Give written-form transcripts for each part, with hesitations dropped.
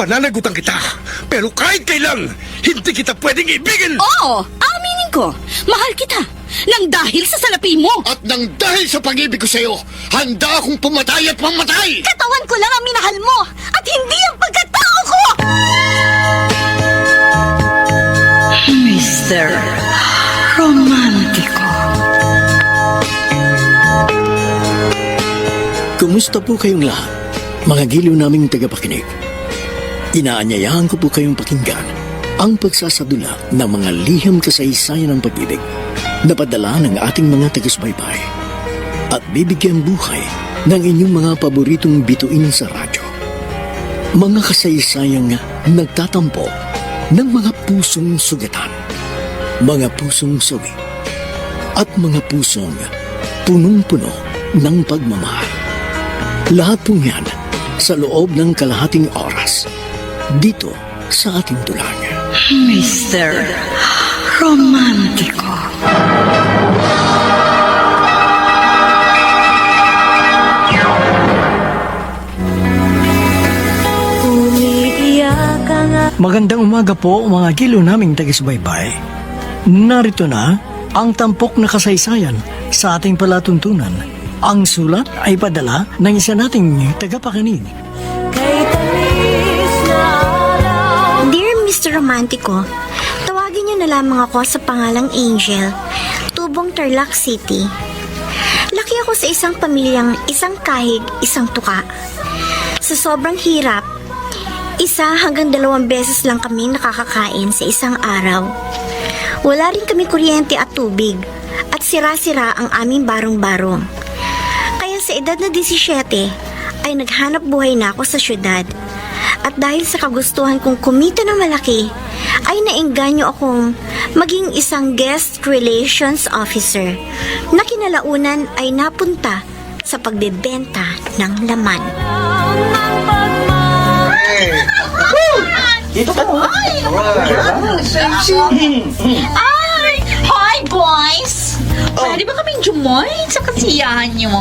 Pananagutan kita, pero kahit kailan, hindi kita pwedeng ibigin! Oo, aminin ko. Mahal kita. Nang dahil sa salapi mo. At nang dahil sa pag-ibig ko sa'yo, handa akong pumatay at mamatay! Katawan ko lang ang minahal mo at hindi ang pagkatao ko! Mr. Romantico. Kumusta po kayong lahat, mga giliw naming tagapakinig? Inaanyayahan ko po kayong pakinggan ang pagsasadula ng mga liham kasaysayan ng pag-ibig na padala ng ating mga tagisbaybay at bibigyan buhay ng inyong mga paboritong bituin sa radyo. Mga kasaysayang nagtatampo ng mga pusong sugatan, mga pusong sawi, at mga pusong punong-puno ng pagmamahal. Lahat po yan sa loob ng kalahating oras dito sa ating tulang. Mr. Romantico. Magandang umaga po mga giliw naming tagisbaybay. Narito na ang tampok na kasaysayan sa ating palatuntunan. Ang sulat ay padala ng isa nating tagapakinig. Dear Mr. Romantico, tawagin niyo na lamang ako sa pangalang Angel, Tubong Tarlac City. Laki ako sa isang pamilyang isang kahig, isang tuka. Sa sobrang hirap, 1 hanggang 2 beses lang kami nakakakain sa isang araw. Wala rin kami kuryente at tubig at sira-sira ang aming barong-barong. Kaya sa edad na 17 ay naghanap buhay na ako sa syudad. At dahil sa kagustuhan kong kumita ng malaki, ay naengganyo akong maging isang guest relations officer na kinalaunan ay napunta sa pagbebenta ng laman. Ay! Hi, boys! Pwede ba kaming jumoin sa kasiyahan niyo?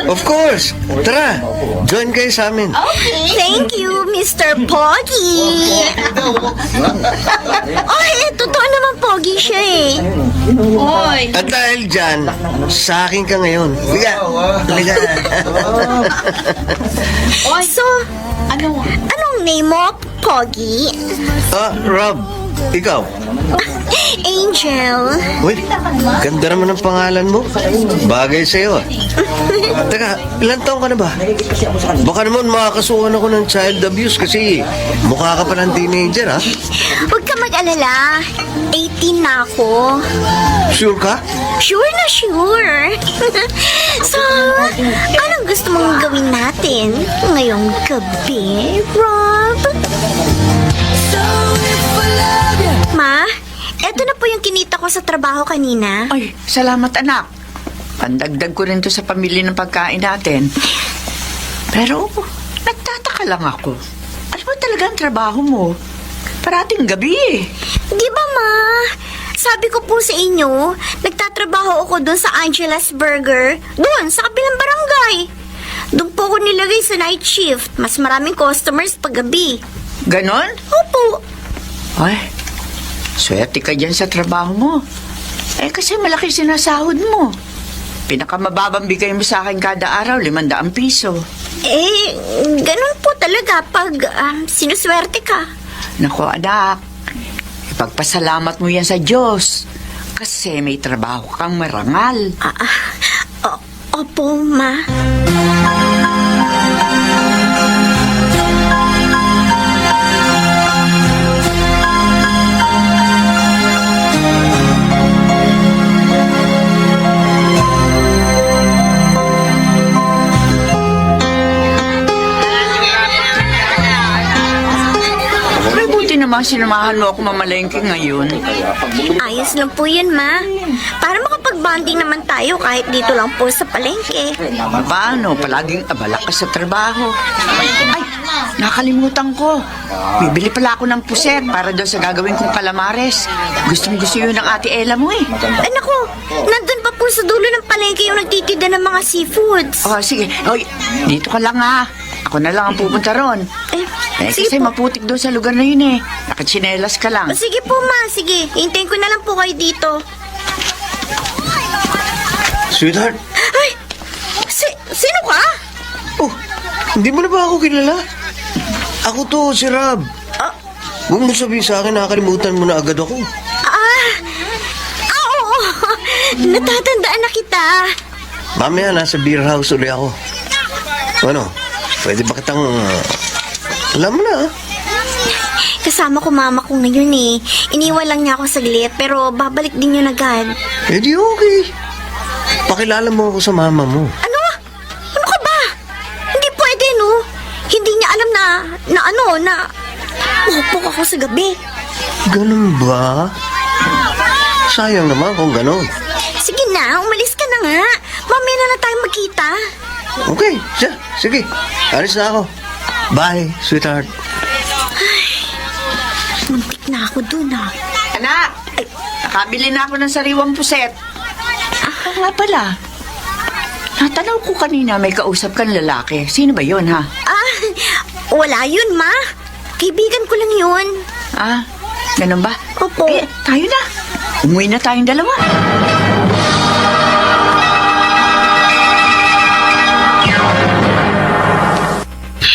Of course! Tara, join kayo sa amin. Okay. Thank you, Mr. Pogi! Ay, totoo naman Pogi siya eh. Oy! At dahil dyan, sa akin ka ngayon. Liga! Liga! So, anong name mo, Pogi? Rob, ikaw? Angel. Uy, ganda naman ang pangalan mo. Bagay sa'yo ah. Teka, ilan taong ka na ba? Baka naman makakasuhan ako ng child abuse kasi mukha ka pa ng teenager ha? Huwag ka mag-alala. 18 na ako. Sure ka? Sure na sure. So, anong gusto mong gawin natin ngayong gabi, Rob? Ma, eto na po yung kinita ko sa trabaho kanina. Ay, salamat anak. Pandagdag ko rin to sa pamilya ng pagkain natin. Pero, nagtataka lang ako. Ano ba talaga ang trabaho mo? Parating gabi eh. Di ba, Ma? Sabi ko po sa inyo, nagtatrabaho ako doon sa Angela's Burger, doon sa kabilang barangay. Doon po ako nilagay sa night shift. Mas maraming customers pag gabi. Ganon? Opo. Ay, swerte ka dyan sa trabaho mo. Eh, kasi malaki sinasahod mo. Pinakamababang bigay mo sa akin kada araw, 500 piso. Eh, ganun po talaga pag sinuswerte ka. Naku, anak. Ipagpasalamat mo yan sa Diyos. Kasi may trabaho kang marangal. Opo, Ma. Naman sinamahan mo ako mamalengke ngayon. Ayos lang po yun, Ma. Para makapag-bonding naman tayo kahit dito lang po sa palengke. Paano? Palaging abala ka sa trabaho. Ay, nakalimutan ko. Bibili pala ako ng puset para doon sa gagawin kong calamares. Gusto yun ng ate Ella mo eh. Ay, naku, nandun pa po sa dulo ng palengke yung nagtitinda ng mga seafoods. Oh, sige. Oy, dito ka lang ha. Ako na lang ang pupunta ron. Sige Kasi po. maputik doon sa lugar na yun eh. Nakatsinelas ka lang. Sige po, ma. Sige. Hintayin ko na lang po kayo dito. Sweetheart, Ay! Sino ka? oh, hindi mo na ba ako kilala? Ako to, si Rob. Huwag mo sabihin sa akin, nakakalimutan mo na agad ako. Oo. Natatandaan na kita. Mamaya, nasa beer house uli ako. Ano, pwede ba kitang... alam mo na, ah. Kasama ko mama ko ngayon eh. Iniwan lang niya ako saglit, pero babalik din yun agad. Eh di okay. Pakilala mo ako sa mama mo. Ano? Ano ka ba? Hindi pwede, no? Hindi niya alam na mahupok ako sa gabi. Ganun ba? Sayang naman kung ganun. Sige na, umalis ka na nga. Mamaya na lang tayo magkita. Okay, sige. Alis na ako. Bye, sweetheart. Muntik na ako dun, ah. Anak! Nakabili na ako ng sariwang puset. Nga pala. Natanaw ko kanina may kausap kang lalaki. Sino ba yun, ha? Wala yun, ma. Kaibigan ko lang yun. Ganun ba? Opo. Tayo na. Umuwi na tayong dalawa.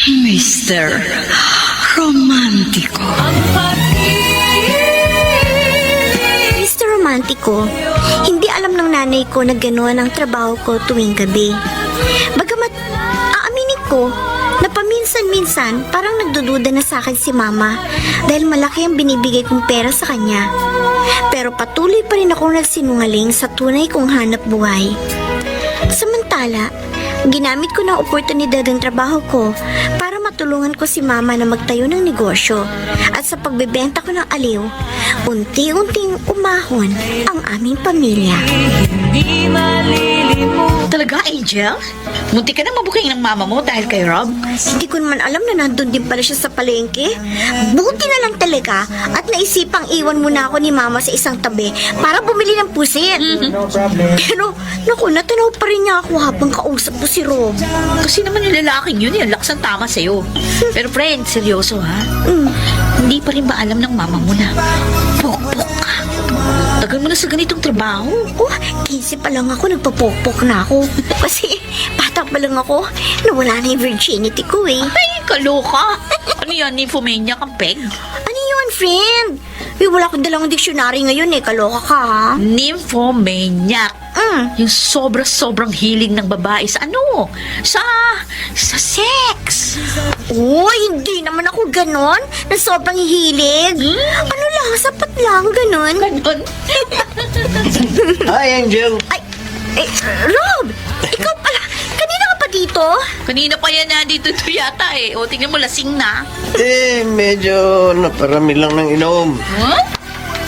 Mr. Romantico. Mr. Romantico, hindi alam ng nanay ko na gano'n ang trabaho ko tuwing gabi. Bagamat aaminin ko na paminsan-minsan parang nagdududa na sa akin si mama dahil malaki ang binibigay kong pera sa kanya. Pero patuloy pa rin akong nagsinungaling sa tunay kong hanap buhay. Samantala, ginamit ko ng oportunidad ng trabaho ko para matulungan ko si mama na magtayo ng negosyo. At sa pagbebenta ko ng aliw, unti-unting umahon ang aming pamilya. Talaga, Angel? Munti ka na mabuking ng mama mo dahil kay Rob? Hindi ko naman alam na nandun din pala siya sa palengke. Buti na lang talaga at naisipang iwan muna ako ni mama sa isang tabi para bumili ng pusit. Pero, naku, natanaw pa rin niya ako habang kausap ko si Rob. Kasi naman yung lalaking yun, yung lakas ang tama sa'yo. Pero friend, seryoso ha? Hindi pa rin ba alam ng mama mo na pokpok ka? Tagal mo na sa ganitong trabaho. 15 pa lang ako, nagpapokpok na ako. Kasi, bata pa lang ako, nawala na yung virginity ko eh. Ay, kaloka. Ano yan, nymphomania kang peg? Ano yun, friend? Wala akong dalang dictionary ngayon eh, kaloka ka ha? Nymphomaniac. Yung sobra-sobrang hilig ng babae sa ano? Sa sex. Hindi naman ako ganon, na sobrang hilig. Ano lang, sapat lang, ganon. Ganon. Hi, Angel. Rob, ikaw pala, kanina ka pa dito? Kanina pa yan dito yata eh. O, tingnan mo, lasing na. Medyo naparami lang ng inom. Huh?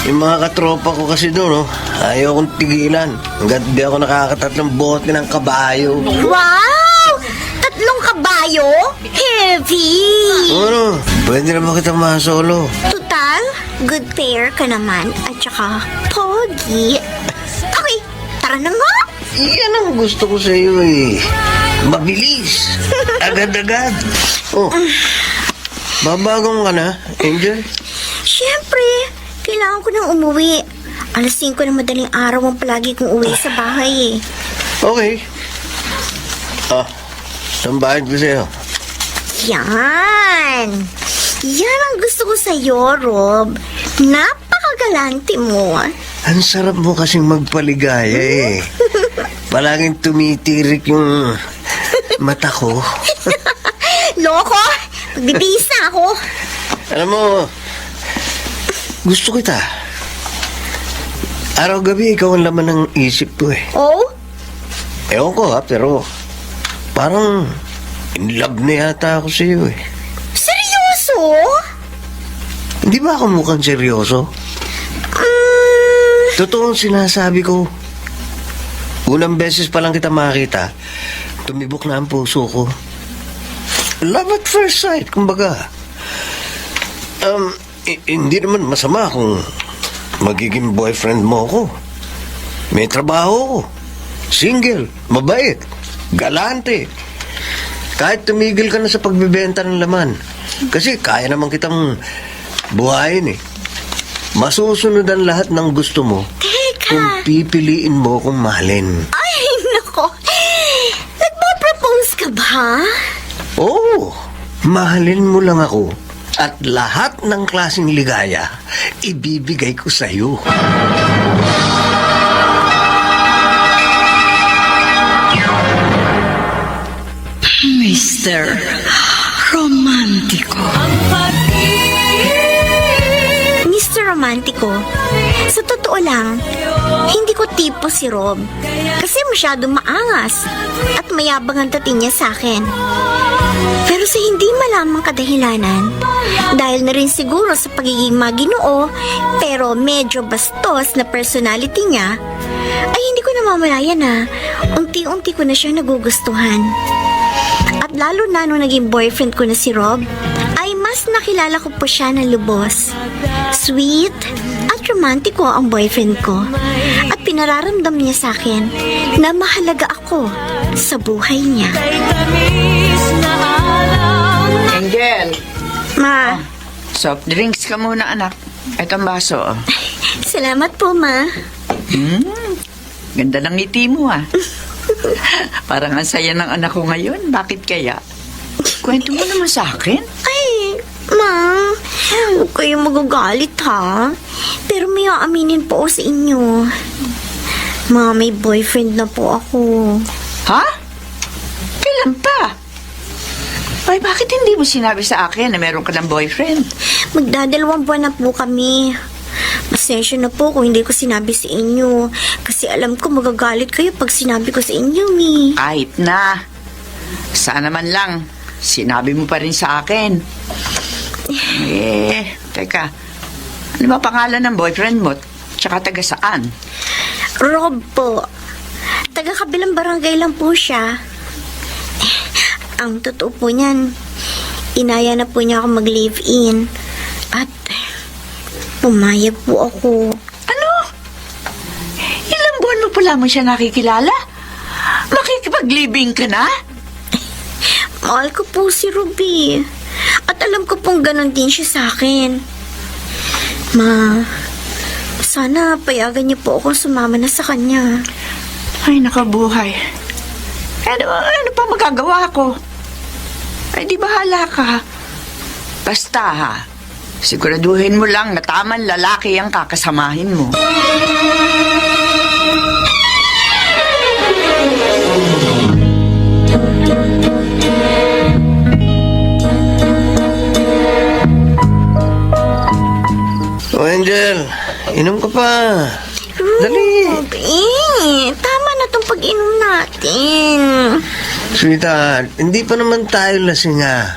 Yung mga katropa ko kasi doon, ayaw kong tigilan. Hanggat di ako nakakatatlong bote ng kabayo. Wow! 3 kabayo? Heavy! Ano? Pwede na ba kita masolo? Total, good pair ka naman at saka pogi. Okay, tara na nga. Yan ang gusto ko sa iyo eh. Mabilis. Agad-agad. Babagong ka na, Angel? Siyempre, kailangan ko nang umuwi. Alas 5 ng madaling araw ang palagi kong uwi sa bahay eh. Okay. Sambahin ko sa'yo. Yan! Yan ang gusto ko sa'yo, Rob. Napakagalante mo. Ang sarap mo kasing magpaligaya eh. Palaging tumitirik yung mata ko. Loko, magbibihis na ako. Alam mo, gusto kita. Araw-gabi, ikaw ang laman ng isip ko eh. Oh? Ewan ko pero parang in love na yata ako sa iyo eh. Seryoso? Hindi ba ako mukhang seryoso? Totoo ang sinasabi ko. Unang beses pa lang kita makita, tumibok na ang puso ko. Love at first sight, kumbaga. Hindi naman masama kung magiging boyfriend mo ako. May trabaho ko. Single, mabait, galante. Kahit tumigil ka na sa pagbebenta ng laman. Kasi kaya naman kitang buhayin eh. Masusunod ang lahat ng gusto mo kung Teka! pipiliin mo kung mahalin. Ay, nako. Nagpo-propose ka ba? Oo, mahalin mo lang ako. At lahat ng klaseng ligaya, ibibigay ko sa'yo. Mr. Romantico. Mr. Romantico, sa totoo lang, hindi ko tipo si Rob. Kasi masyadong maangas at mayabang ang dating niya sa akin. Pero sa hindi malamang kadahilanan, dahil na rin siguro sa pagiging maginoo, pero medyo bastos na personality niya, ay hindi ko namamalayan na unti-unti ko na siya nagugustuhan. At lalo na nung naging boyfriend ko na si Rob, ay mas nakilala ko po siya na lubos. Sweet at romantiko ang boyfriend ko. At pinararamdam niya sa akin na mahalaga ako sa buhay niya. Angel, Ma, soft drinks ka muna, anak. Ito ang baso. Oh. salamat po, Ma. Ganda ng ngiti mo, ah. Parang ang saya ng anak ko ngayon. Bakit kaya? Kwento mo naman sa akin. Ay, Ma, huwag kayong magagalit ha. Pero may aaminin po ako sa inyo. Ma, may boyfriend na po ako. Ha? Kailan pa? Ay, bakit hindi mo sinabi sa akin na meron ka ng boyfriend? Magdadalawang buwan na po kami. Pasensya na po kung hindi ko sinabi sa inyo. Kasi alam ko magagalit kayo pag sinabi ko sa inyo, Kahit na. Sana man lang, sinabi mo pa rin sa akin. Teka. Ano ba pangalan ng boyfriend mo? Tsaka taga saan? Rob po. Taga-kabilang barangay lang po siya. Ang totoo po niyan, inaya na po niya ako mag-live-in. At pumayag po ako. Ano? Ilang buwan mo pa lamang siya nakikilala? Makikipag-living ka na? Mahal ko po si Ruby. At alam ko pong ganon din siya sa akin. Ma, sana payagan niyo po ako sumama na sa kanya. Ay, nakabuhay. Ano pa magagawa ko? Ay, di bahala ka. Basta ha, siguraduhin mo lang na tamang lalaki ang kakasamahin mo. O Angel, inom ka pa. Dali. Rob, tama na tong pag-inom natin. Sweetheart, hindi pa naman tayo lasing nga.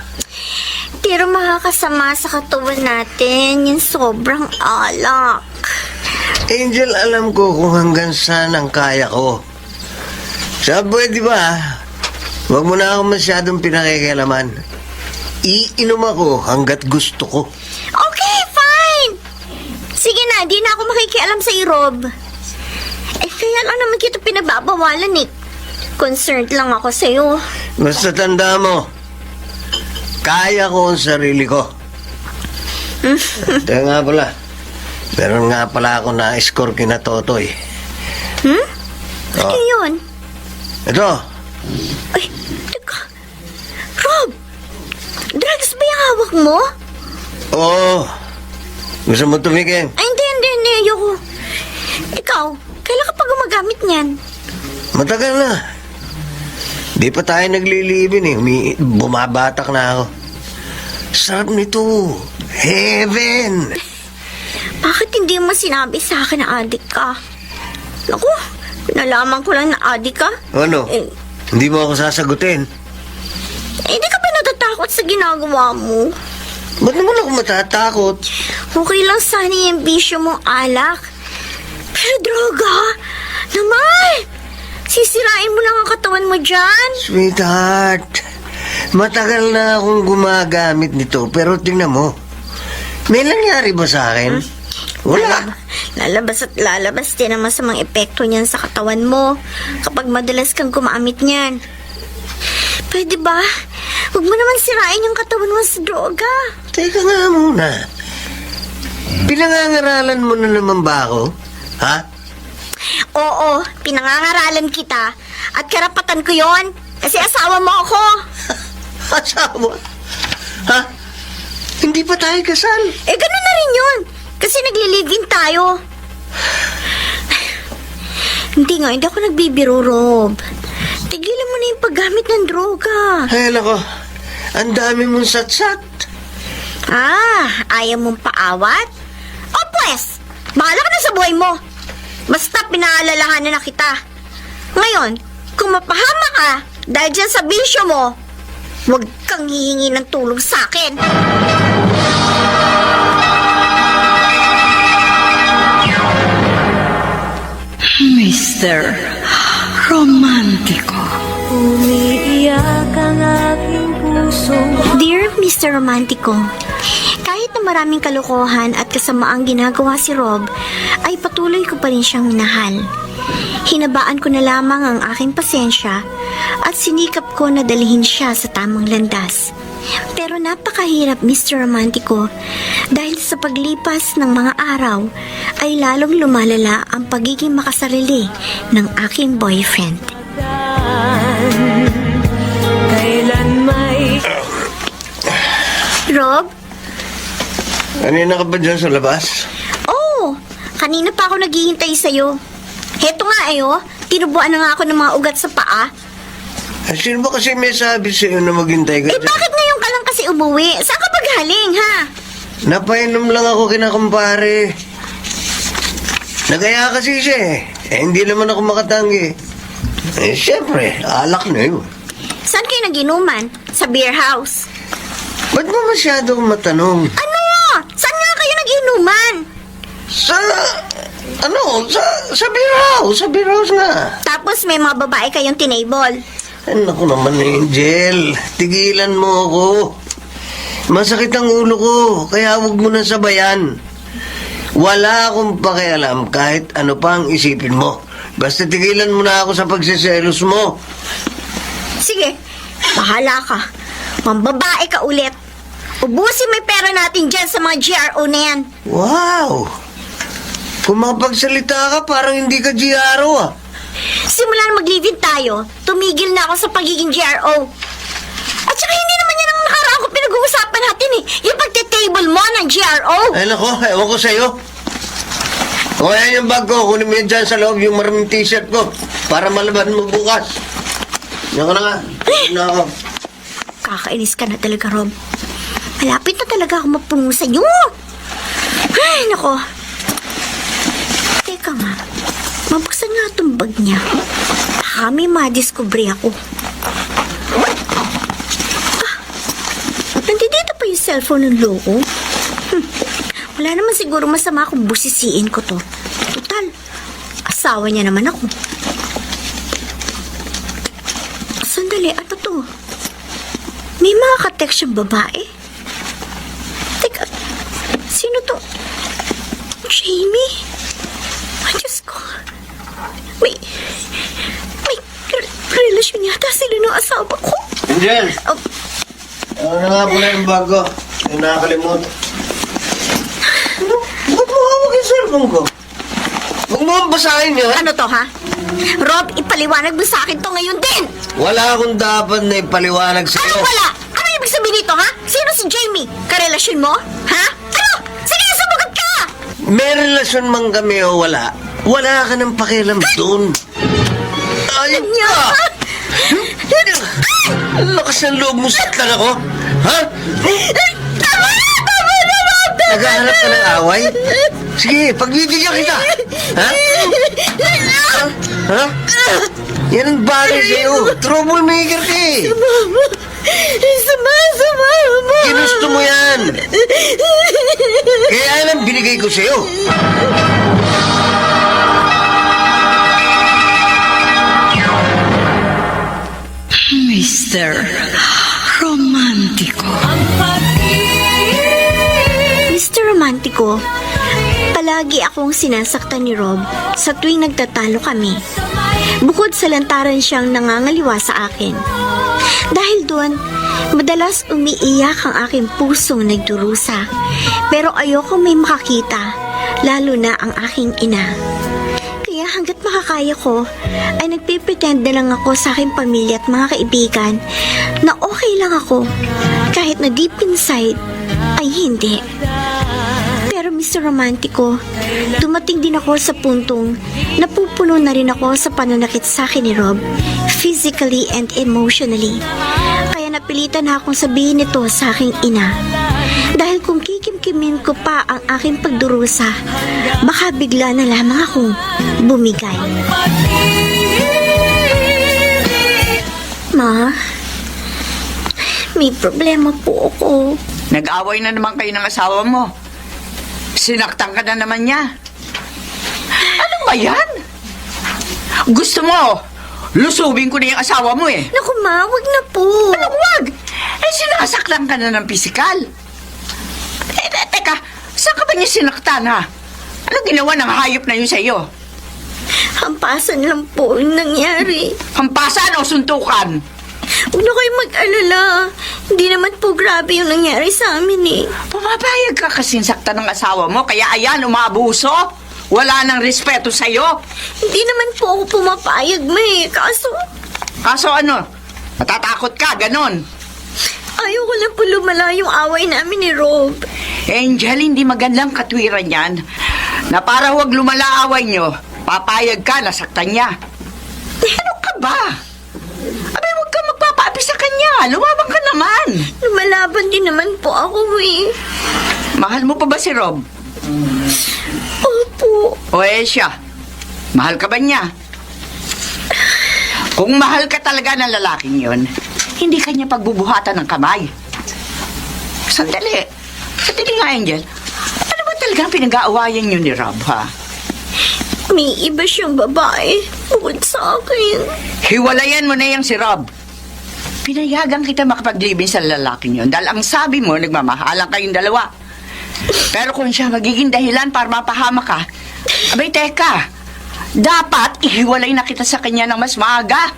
Pero makakasama sa katawan natin yung sobrang alak. Angel, alam ko kung hanggang saan ang kaya ko. Sabi, di ba? Huwag mo na ako masyadong pinakikialaman. Iinom ako hanggat gusto ko. Okay, fine. Sige na, di na ako makikialam sa Rob. Kaya lang naman kita pinababawalan eh. Concerned lang ako sa'yo. Basta tanda mo, kaya ko ang sarili ko. Ito nga pala. Meron nga pala ako na-score kina Totoy. Ano yun? Ito, Ay, teka. Rob, drugs ba yung hawak mo? oo. Gusto mo tumikin? Ay, hindi. Ayoko. Ikaw, kailan ka pa gumagamit niyan? Matagal na. Di pa tayo naglilibin eh. Bumabatak na ako. Sarap nito. Heaven. Bakit hindi mo sinabi sa akin na adik ka? Naku, nalaman ko lang na adik ka. Ano? Eh, Hindi mo ako sasagutin. Hindi ka ba natatakot sa ginagawa mo? Ba't naman ako matatakot? Okay lang sana yung bisyo mong alak. Pero droga, naman! Sisirain mo lang ang katawan mo dyan. Sweetheart, matagal na akong gumagamit nito pero tingnan mo. May nangyari ba sa akin? Wala. Lalabas at lalabas din ang masamang epekto niyan sa katawan mo kapag madalas kang gumamit niyan. Pwede ba Huwag mo naman sirain yung katawan mo sa droga. Teka nga muna. Pinangangaralan mo na naman ba ako? Ha? Oo, pinangangaralan kita. At karapatan ko yon kasi asawa mo ako. Asawa? Ha? Hindi pa tayo kasal? Eh, ganun na rin yun. Kasi nagli-live-in tayo. Hindi ako nagbibiro, Rob. Tigilan mo na yung paggamit ng droga. Ay, nako. Ang dami mong satsat. Ayaw mong paawat? O pues, bahala ka na sa buhay mo. Basta pinaalalahanan na kita. Ngayon, kung mapahama ka dahil dyan sa bisyo mo, huwag kang hihingi ng tulong sa akin. Mr. Romántico. Umiiyak ang aking puso. Dear Mr. Romantico, kahit na maraming kalokohan at kasamaang ginagawa si Rob, ay patuloy ko pa rin siyang minahal. Hinabaan ko na lamang ang aking pasensya at sinikap ko na dalhin siya sa tamang landas. Pero napakahirap, Mr. Romantico, dahil sa paglipas ng mga araw ay lalong lumalala ang pagiging makasarili ng aking boyfriend. Kailan may Rob? Kanina ka ba dyan sa labas? Oo, kanina pa ako naghihintay sa'yo. Heto nga tinubuan na nga ako ng mga ugat sa paa. Ay, sino ba kasi may sabi sa'yo na maghintay ka Eh dyan? bakit ngayon ka lang kasi umuwi? Saan ka ba galing, ha? Napainom lang ako kinakumpare. Nagaya kasi siya hindi naman ako makatanggi. Siyempre, alak na yun. Saan kayo naginuman? Sa beer house. Ba't mo masyadong matanong? Ano? Saan nga kayo naginuman? Sa beer house. Sa beer house nga. Tapos may mga babae kayong tinable. Ay, naku naman, Angel. Tigilan mo ako. Masakit ang ulo ko, kaya huwag mo na sabayan. Wala akong pakialam kahit ano pa ang isipin mo. Basta tigilan mo na ako sa pagsiselos mo. Sige, bahala ka. Mambabae ka ulit. Ubusin mo yung pera natin dyan sa mga GRO na yan. Wow! Kung makapagsalita ka, parang hindi ka GRO Simula na mag-live-in tayo, tumigil na ako sa pagiging GRO. At saka hindi naman yan ang nakaraan ko pinag-uusapan natin yung pagte-table mo ng GRO. Ay nako, ewan ko sa'yo. O yan yung bag ko, kunin mo yan dyan sa loob, yung maraming t-shirt ko, para malaban mo bukas. Yan ko na nga. Na ako. Kakainis ka na talaga, Rob. Malapit na talaga ako mapungo sa'yo. Ay, nako. Teka nga. Mabuksan nga itong bag niya. Baka may madiscovery ako. Nandito pa yung cellphone ng loko. Wala naman siguro masama kung busisiin ko to. Total, asawa niya naman ako. Sandali, ano to? May mga ka-text yung babae. Teka, sino to? Jamie? Ay, Diyos ko. May relasyon yata sila ng asawa ko. Angel! Oh, Ano na nga pala yung bag ko? Yung nakakalimut. Ba't mo hawak yung cellphone ko? Huwag mo ang basahin yan. ano to, ha? Rob, ipaliwanag mo sa akin to ngayon din! Wala akong dapat na ipaliwanag Ano sa'yo. wala? Ano ibig sabihin nito, ha? Sino si Jamie? Karelasyon mo? Ha? Ano? Sige, sumagot ka! May relasyon man kami o wala, wala ka ng pakialam doon. Ayun Niya! ka! Ang lakas ng loob mo, saktan ako. Ha? Tama! Naghahanap ka ng away? Sige, pagbibigyan kita. Ha? Ha? Yan ang bagay sa'yo. Troublemaker ka Sama mo! Ginusto mo yan. Kaya yan ang binigay ko sa'yo. Mr. Romántico. Mr. Romantico, palagi akong sinasaktan ni Rob sa tuwing nagtatalo kami. Bukod sa lantaran siyang nangangaliwa sa akin. Dahil doon, madalas umiiyak ang aking pusong nagdurusa. Pero ayoko may makakita, lalo na ang aking ina. Kaya hanggat makakaya ko, ay nagpipretend na lang ako sa aking pamilya at mga kaibigan na okay lang ako, kahit na deep inside ay hindi. Pero Mr. Romantico, dumating din ako sa puntong napupuno na rin ako sa pananakit sa akin ni Rob, physically and emotionally. Kaya napilitan na akong sabihin ito sa aking ina. Dahil kung kikimkimin ko pa ang aking pagdurusa, baka bigla na lamang akong bumigay. Ma, may problema po ako. Nag-away na naman kayo ng asawa mo. Sinaktan ka na naman niya. Ano ba yan? Gusto mo, lusubin ko na yung asawa mo eh. Naku ma, wag na po. Anong wag? Eh, sinasaktan ka na ng pisikal. Teka, saan ka ba niya sinaktan ha? Ano ginawa ng hayop na yun sa'yo? Hampasan lang po yung nangyari. Hampasan o suntukan? Huwag na kayo mag-alala. Hindi naman po grabe yung nangyari sa amin eh. Pumapayag ka kasing saktan ng asawa mo, kaya ayan, umaabuso. Wala nang respeto sa'yo. Hindi naman po ako pumapayag ma eh. Kaso ano? Matatakot ka, ganon. Ayoko lang po lumala yung away namin ni Rob. Angel, hindi magandang katwiran yan. Na para huwag lumala away nyo, papayag ka, nasaktan niya. Ano ka ba? Abay, huwag ka magpapaapi sa kanya. Lumabang ka naman. Lumalaban din naman po ako eh. Mahal mo pa ba si Rob? Opo. O siya, mahal ka ba niya? Kung mahal ka talaga ng lalaking yon, hindi kanya pagbubuhatan ng kamay. Sandali nga, Angel. Ano ba talagang pinag-aawayan niyo ni Rob, ha? May iba siyang babae bukod sa akin. Hiwalayan mo na yang si Rob. Pinayagan kita makapaglibing sa lalaking yon dahil ang sabi mo, nagmamahalan kayong dalawa. Pero kung siya magiging dahilan para mapahama ka, abay teka, dapat ihiwalay na kita sa kanya ng mas maaga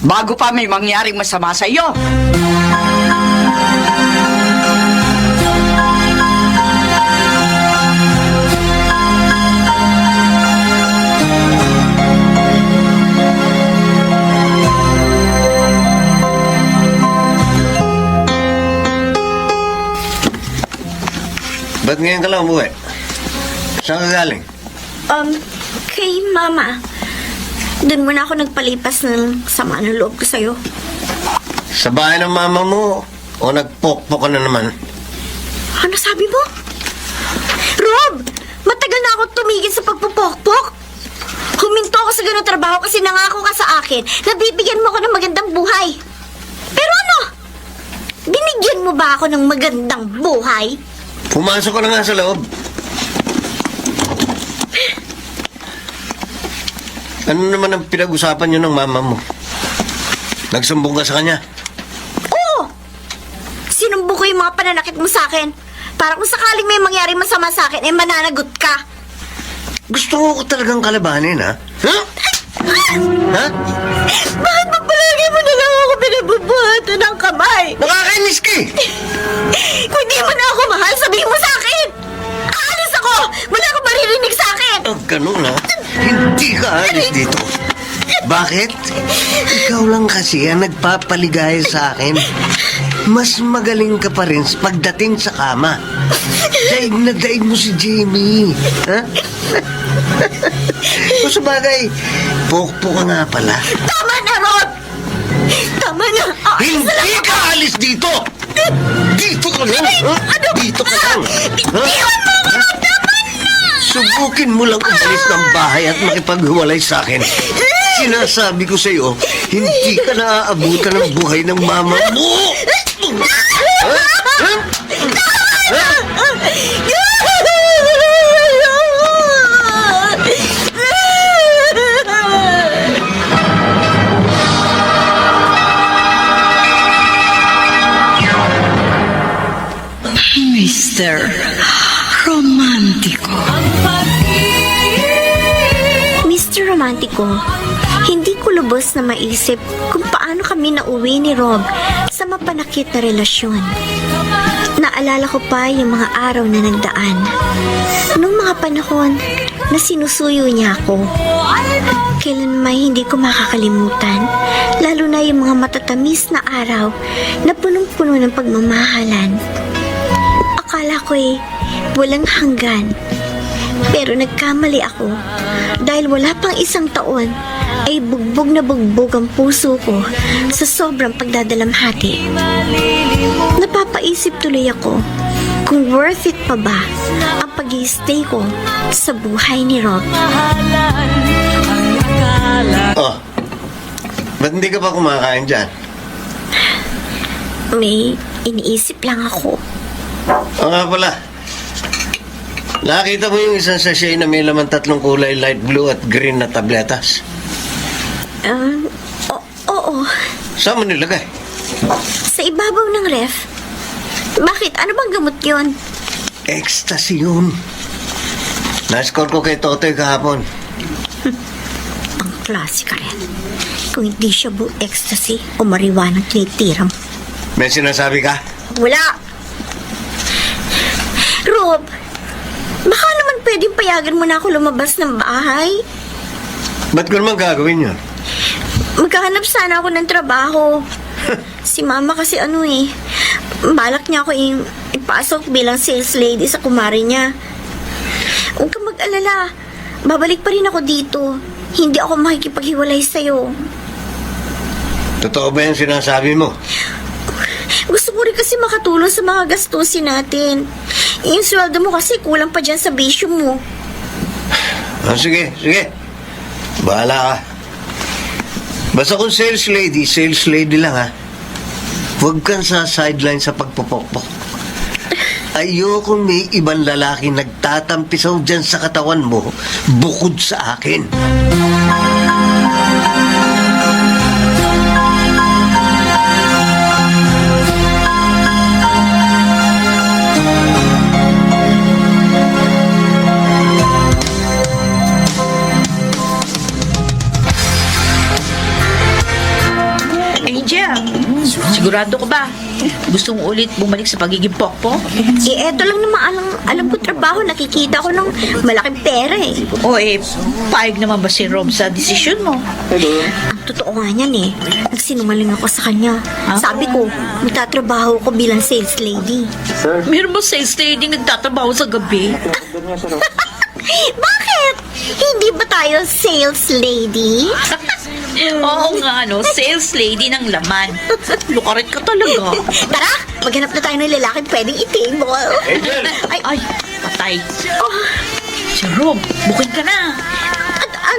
bago pa may mangyaring masama sa iyo. Ba't ngayon ka lang umuwi? Saan ka galing? Kay Mama. Doon muna ako nagpalipas ng sama ng loob ko sa'yo. Sa bahay ng mama mo o nagpokpok ka na naman? Ano sabi mo? Rob! Matagal na ako tumigil sa pagpupokpok. Huminto ako sa ganung trabaho kasi nangako ka sa akin na bibigyan mo ako ng magandang buhay. Pero ano? Binigyan mo ba ako ng magandang buhay? Pumasok ka na nga sa loob. Ano naman ang pinag-usapan niyo ng mama mo? Nagsumbong ka sa kanya? Oo! Sinumbong ko yung mga pananakit mo sa akin. Para kung sakaling may mangyari masama sa akin, mananagot ka. Gusto mo ko talagang kalabanin, ha? Ha? Ha? Bakit ba palagi mo na lang ako pinabubuhatan ng kamay? Nakakainis ka eh! Kung di mo na ako mahal, sabihin mo sa akin! Aalis ako! Wala akong maririnig sa akin! Oh, ganun ha? Hindi ka alis dito. Bakit? Ikaw lang kasi ang nagpapaligaya sa akin. Mas magaling ka pa rin pagdating sa kama. Daig na daig mo si Jamie. Ha? O sa bagay, pokpo ka nga pala. Tama na, Rod! Tama na! Hindi ka alis dito! Dito ka lang! Ha? Dito ka lang! Bitiwan mo ako, Rod! Tama na! Subukin mo lang umalis ng bahay at makipaghiwalay sa akin. Sinasabi ko sa'yo, hindi ka naaabutan ng buhay ng mama mo! Ha? Ha? Ha? Mr. Romantico. Mr. Romantico. Romantico, hindi ko lubos na maisip kung paano kami nauwi ni Rob sa mapanakit na relasyon. Naalala ko pa yung mga araw na nagdaan. Nung mga panahon na sinusuyo niya ako. Kailan may hindi ko makakalimutan, lalo na yung mga matatamis na araw na punong-puno ng pagmamahalan. Akala ko walang hanggan. Pero nagkamali ako dahil wala pang isang taon ay bugbog na bugbog ang puso ko sa sobrang pagdadalamhati. Napapaisip tuloy ako kung worth it pa ba ang pag-i-stay ko sa buhay ni Rob. Oh, ba't hindi ka pa kumakain dyan? May iniisip lang ako. Oo nga pala. Nakita mo yung isang sachet na may laman 3 kulay, light blue at green na tabletas? Oo. Saan mo nilagay? Sa ibabaw ng ref. Bakit? Ano bang gamot yun? Ecstasy yun. Na-score ko kay Totoy kahapon. Ang klase ka rin. Kung hindi siya ecstasy o marijuana tinitiram. May sinasabi ka? Wala! Rob, baka naman pwedeng payagan mo na ako lumabas ng bahay. Ba't ko naman gagawin yun? Magkahanap sana ako ng trabaho. Si mama kasi balak niya ako ipasok bilang sales lady sa kumari niya. Huwag kang mag-alala. Babalik pa rin ako dito. Hindi ako makikipaghiwalay sa'yo. Totoo ba yung sinasabi mo? Gusto ko rin kasi makatulong sa mga gastusin natin. Yung sweldo mo kasi kulang pa dyan sa bisyo mo. Sige. Bahala ka. Basta kung sales lady lang ha. Huwag kang sa sideline sa pagpupokpok. Ayokong may ibang lalaki nagtatampisaw dyan sa katawan mo bukod sa akin. Angel, sigurado ka ba? Gusto mo ulit bumalik sa pagiging pokpok? Eto lang naman alam ko trabaho. Nakikita ko ng malaking pera O paig naman ba si Rob sa desisyon mo? Ang totoo nga niyan Nagsinungaling ako sa kanya. Sabi ko, magtatrabaho ko bilang sales lady. Meron ba sales lady nagtatrabaho sa gabi? Bakit? Hindi ba tayo sales lady? Oo nga, sales lady ng laman. Lukarit ka talaga. Tara, maghanap na tayo ng lalaking pwedeng i-table. Ay, patay. Si Rob, bukin ka na.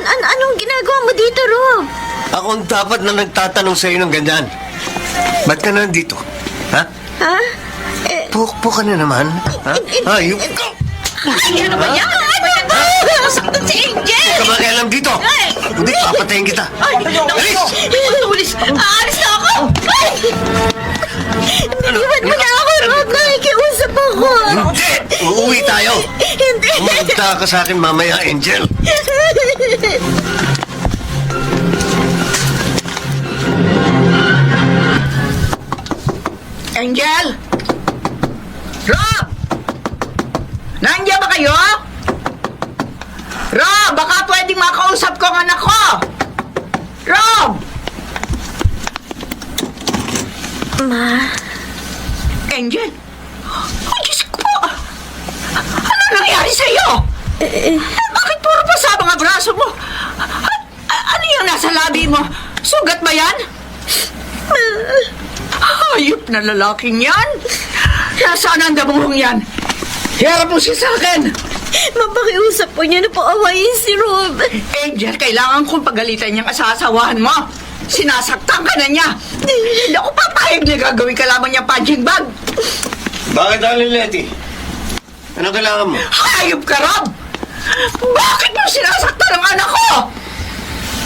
Anong ginagawa mo dito, Rob? Akong dapat na nagtatanong sa'yo ng ganyan. Ba't ka na nandito? Ha? Ha? Pukpok ka na naman? Ha? Ay, ano ba yan? Masaktan si Angel! Hindi ka makialam dito! Hindi, papatayin kita! Alis! Aalis na ako! Iwan mo na ako, Rob. Nakikiusap ako. Hindi! Uuwi tayo! Hindi. Umunta ka sa akin mamaya, Angel! Angel! Rob! Nandiyan ba kayo? Rob, baka pwedeng makausap ko ang anak ko! Rob! Ma, Angel? Oh, Diyos ko po! Ano nangyari sa'yo? Bakit puro pasabang ang braso mo? Ano yung nasa labi mo? Sugat ba yan? Hayop na lalaking yan! Nasaan ang damuhong yan? Hiharap mo siya sa akin! mapakiusap po niya na paawayin si Rob. Angel, kailangan kong pagalitan niyang asasawahan mo. Sinasaktan ka na niya. Hindi ako papayag na gagawin ka lamang niya punching bag. Bakit, Aling Letty? Ano kailangan mo? Hayop ka, Rob! Bakit mo sinasaktan ang anak ko?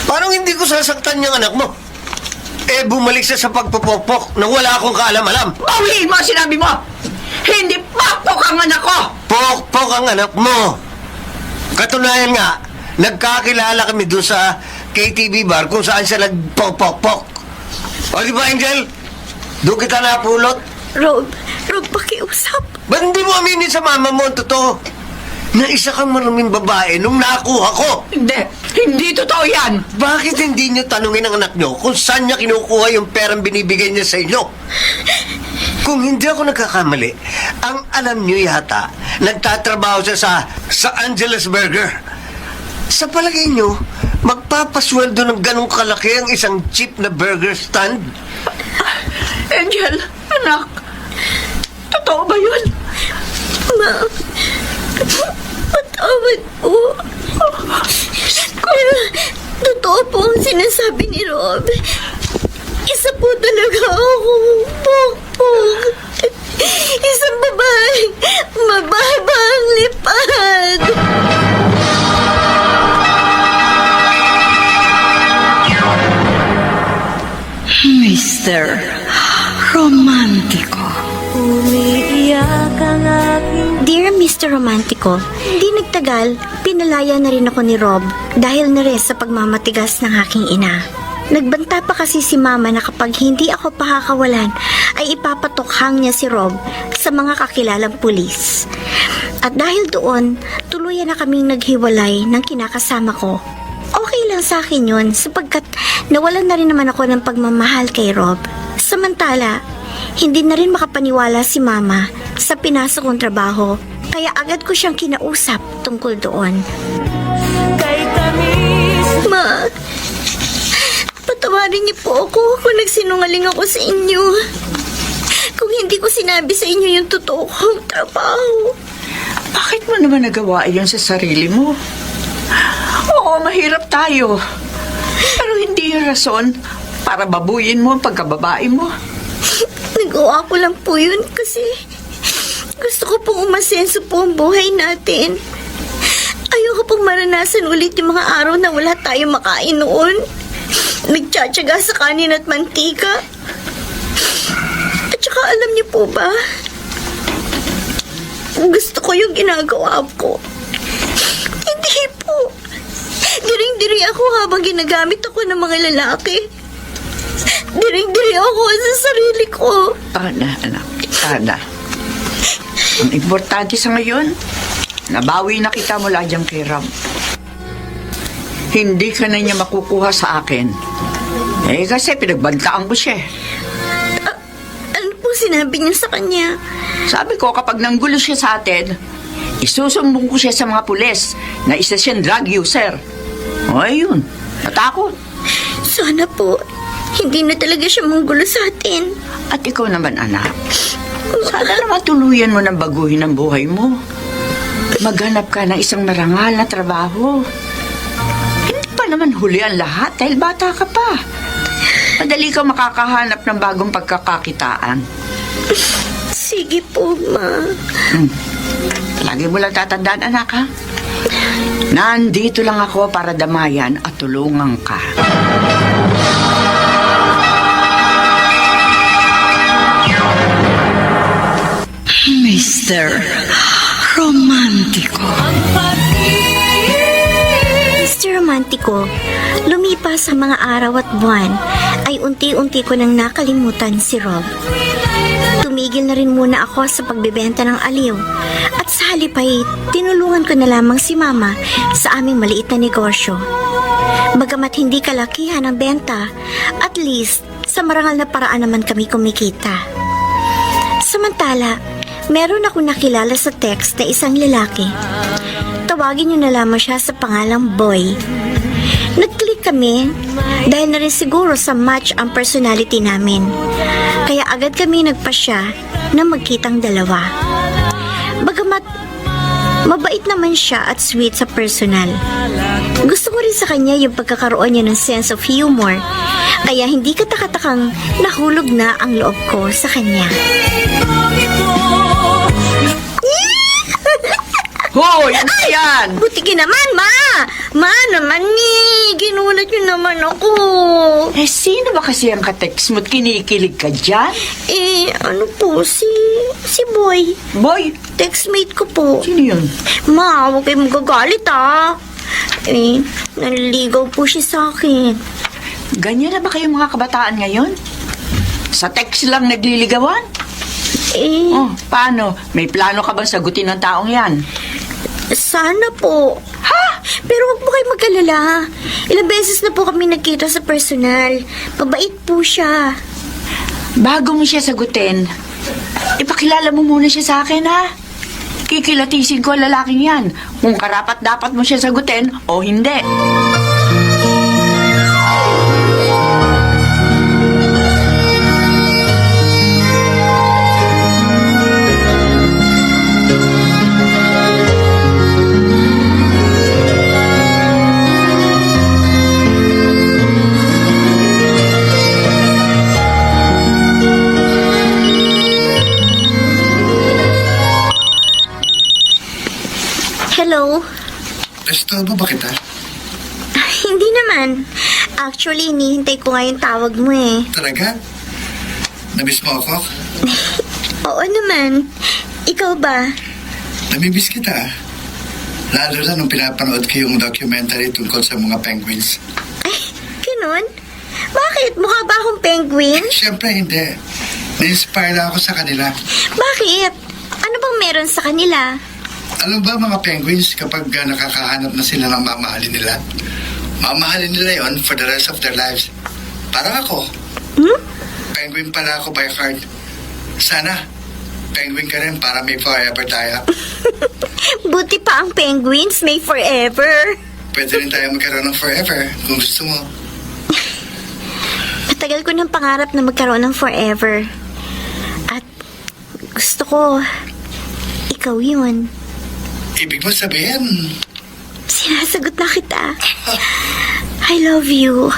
Parang hindi ko sasaktan yung anak mo. Bumalik siya sa pagpupokpok nang wala akong kaalam-alam. Bawiin mo ang sinabi mo! Hindi pakpok ang anak ko! Pokpok ang anak mo. Katunayan nga, nagkakilala kami doon sa KTV bar kung saan siya nagpok-pok-pok. O di ba, Angel? Doon kita napulot. Rob, pakiusap. Ba't hindi mo aminin sa mama mo ang totoo? Na isa kang maruming babae nung nakuha ko. Hindi totoo yan. Bakit hindi niyo tanungin ang anak niyo kung saan niya kinukuha yung perang binibigay niya sa inyo? Kung hindi ako nagkakamali, ang alam niyo yata, nagtatrabaho siya sa Angelus Burger. Sa palagay niyo, magpapasweldo ng ganong kalaki ang isang cheap na burger stand? Angel, anak, totoo ba yun? Ma, patawad po. Kaya, totoo po ang sinasabi ni Rob. Isa po talaga akong pokpok. Isang babae, mababa ang lipad. Mr. Romantico. Umiiyak ang aking Dear Mr. Romantico, hindi nagtagal, pinalaya na rin ako ni Rob dahil na rin sa pagmamatigas ng aking ina. Nagbanta pa kasi si Mama na kapag hindi ako pakakawalan ay ipapatokhang niya si Rob sa mga kakilalang pulis. At dahil doon, tuluyan na kaming naghiwalay ng kinakasama ko. Okay lang sa akin yun sapagkat nawalan na rin naman ako ng pagmamahal kay Rob. Samantala, hindi na rin makapaniwala si Mama sa pinasok kong trabaho kaya agad ko siyang kinausap tungkol doon. kay tamis. Ma, patawarin niyo po ako kung nagsinungaling ako sa inyo. Kung hindi ko sinabi sa inyo yung totoo kong trabaho. Bakit mo naman nagawa yun sa sarili mo? Oo, mahirap tayo. Pero hindi yung rason para babuyin mo ang pagkababae mo. Nagawa ko lang po yun kasi gusto ko pong umasenso po ang buhay natin. Ayoko pong maranasan ulit yung mga araw na wala tayong makain noon. Nagtsatsaga sa kanin at mantika. At saka alam niyo po ba, gusto ko yung ginagawa ko. Hindi po. Diring-diri ako habang ginagamit ako ng mga lalaki. Diring-diri ako sa sarili ko. Ana, anak. Ana. Ang importante sa ngayon, nabawi na kita mula dyan kay Ram. Hindi ka na niya makukuha sa akin. Kasi pinagbantaan ko siya. Ano po sinabi niyo sa kanya? Sabi ko, kapag nanggulo siya sa atin, isusumbong ko siya sa mga pulis na isa siyang drug user. O, ayun. Natakot. Sana po, hindi na talaga siya manggulo sa atin. At ikaw naman, anak. Sana naman tuluyan mo ng baguhin ang buhay mo. Maghanap ka ng isang marangal na trabaho. Hindi pa naman huli ang lahat dahil bata ka pa. Madali ka makakahanap ng bagong pagkakakitaan. Sige po, Ma. Lagi mo lang tatandaan, anak, ha? Nandito lang ako para damayan at tulungan ka. Mr. Romantico. Mr. Romantico, lumipas ang mga araw at buwan, ay unti-unti ko nang nakalimutan si Rob. Tumigil na rin muna ako sa pagbebenta ng aliw at sa halip ay tinulungan ko na lamang si Mama sa aming maliit na negosyo. Bagamat hindi kalakihan ang benta, at least sa marangal na paraan naman kami kumikita. Samantala, meron ako nakilala sa text na isang lalaki. Tawagin niyo na lamang siya sa pangalang Boy. Nag-click kami dahil na rin siguro sa match ang personality namin. Kaya agad kami nagpasya na magkitang dalawa. Bagamat mabait naman siya at sweet sa personal. Gusto ko rin sa kanya yung pagkakaroon niya ng sense of humor. Kaya hindi katakatakang nahulog na ang loob ko sa kanya. Hoy! Ano yan? Butiki naman, Ma! Ma naman ni! Ginulat niyo naman ako. Sino ba kasi ang katext mo't kinikilig ka dyan? Ano po, si Boy. Boy, Textmate ko po. sino yun? Ma, huwag kayo magagalit, ah. Naliligaw po siya sa akin. Ganyan na ba kayo mga kabataan ngayon? Sa text lang nagliligawan? Oh, paano? May plano ka bang sagutin ng taong yan? Sana po. Ha? Pero wag po kayo mag-alala. Ilang beses na po kami nagkita sa personal. Mabait po siya. Bago mo siya sagutin, ipakilala mo muna siya sa akin, ha? Kikilatisin ko ang lalaking yan kung karapat dapat mo siya sagutin o hindi. Hello? Estorbo ba kita? Hindi naman. Actually, hinihintay ko nga yung tawag mo eh. Talaga? Namiss mo ako? Oo naman. Ikaw ba? Namimiss kita. Lalo na nung pinapanood ko yung documentary tungkol sa mga penguins. Ay, ganun? Bakit? Mukha ba akong penguin? Siyempre hindi. Na-inspire ako sa kanila. Bakit? Ano bang meron sa kanila? Alam ba mga penguins kapag nakakahanap na sila ng mamahalin nila? Mamahalin nila yon for the rest of their lives. Parang ako. Penguin pala ako by heart. Sana, penguin ka rin para may forever tayo. Buti pa ang penguins may forever. Pwede rin tayo magkaroon ng forever kung gusto mo. Matagal ko ng pangarap na magkaroon ng forever. At gusto ko, ikaw yun. Ibig mo sabihin, Sinasagot na kita. I love you.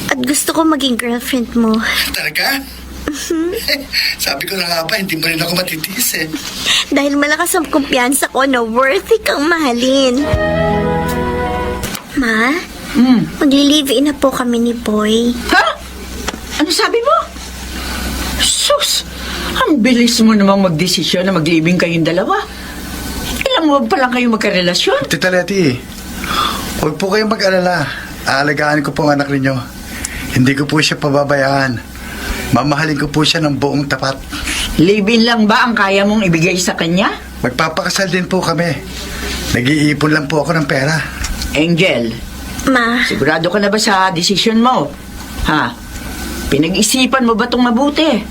At gusto ko maging girlfriend mo. talaga? Sabi ko na nga ba, hindi mo rin ako matitiis eh. Dahil malakas ang kumpiyansa ko na worthy kang mahalin. Ma, magli-live-in na po kami ni Boy. Ha? Ano sabi mo? Sus! Ang bilis mo namang magdesisyon na mag-living kayong dalawa. Ilang wag pa lang kayo magkarelasyon. Tita Leti, huwag po kayong mag-alala. Aalagaan ko po ang anak ninyo. Hindi ko po siya pababayaan. Mamahalin ko po siya ng buong tapat. Live-in lang ba ang kaya mong ibigay sa kanya? Magpapakasal din po kami. Nag-iipon lang po ako ng pera. Angel, Ma, sigurado ka na ba sa desisyon mo? Ha? Pinag-isipan mo ba itong mabuti?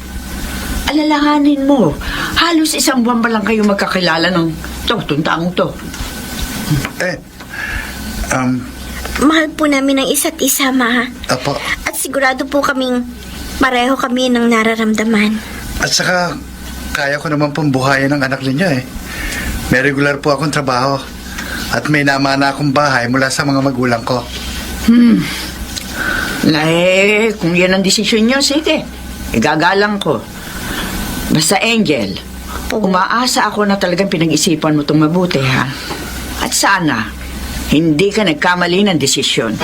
Alalahanin mo, halos 1 buwan pa lang kayo magkakilala ng tuntaang to. mahal po namin ang isa't isa, Ma. Apo. At sigurado po kaming pareho kami ng nararamdaman. At saka, kaya ko naman pong buhayin ang anak ninyo eh. May regular po akong trabaho. At may namana akong bahay mula sa mga magulang ko. Kung yan ang desisyon nyo, sige. Igagalang ko. Basta Angel, umaasa ako na talagang pinag-isipan mo itong mabuti, ha? At sana, hindi ka nagkamali ng desisyon.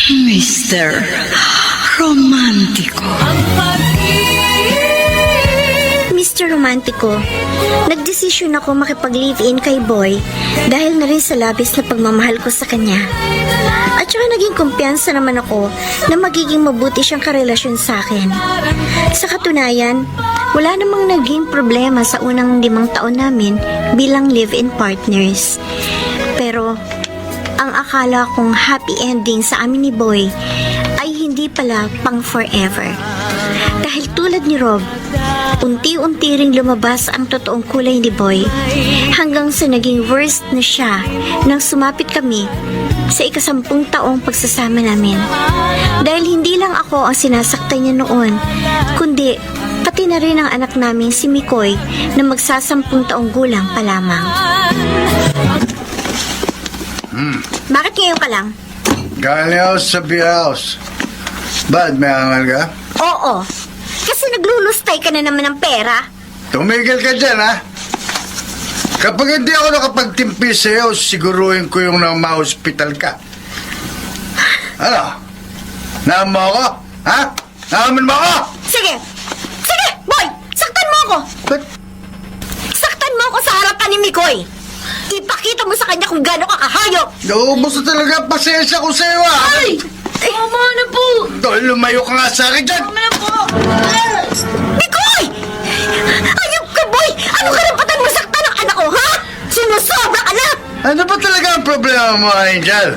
Mr. Romantiko. Mr. Romantico, nagdesisyon ako makipag-live-in kay Boy dahil na rin sa labis na pagmamahal ko sa kanya. At saka naging kumpiyansa naman ako na magiging mabuti siyang karelasyon sa akin. Sa katunayan, wala namang naging problema sa unang 5 taon namin bilang live-in partners. Pero, ang akala kong happy ending sa amin ni Boy ay hindi pala pang forever. Dahil tulad ni Rob, unti-unti ring lumabas ang totoong kulay ni Boy hanggang sa naging worst na siya nang sumapit kami sa 10 taong pagsasama namin. Dahil hindi lang ako ang sinasaktan niya noon, kundi pati na rin ang anak namin si Mikoy na magsa-10 taong gulang pa lamang. Bakit ngayon ka lang? Galing ako sa beer house. Ba't may angal ka? Oo, kasi naglulustay ka na naman ng pera. Tumigil ka dyan, ha? Kapag hindi ako nakapagtimpi sa'yo, siguruhin ko yung na ma-hospital ka. Ano? Naaman mo ako? Ha? Naaman mo ako? Sige! Sige, Boy! Saktan mo ako! Ba't? Saktan mo ako sa harapan ni Mikoy! Ipakita mo sa kanya kung gaano ka kahayop! Naubos na talaga ang pasensya ko sa'yo, Ay! Tama na po! Dahil lumayo ka nga sa akin dyan! Tama na po! Mikoy! Ayop ka, boy! Ano karapatan mo saktan ang anak ko, ha? Sinusobra ka na! Ano ba talaga ang problema mo, Angel?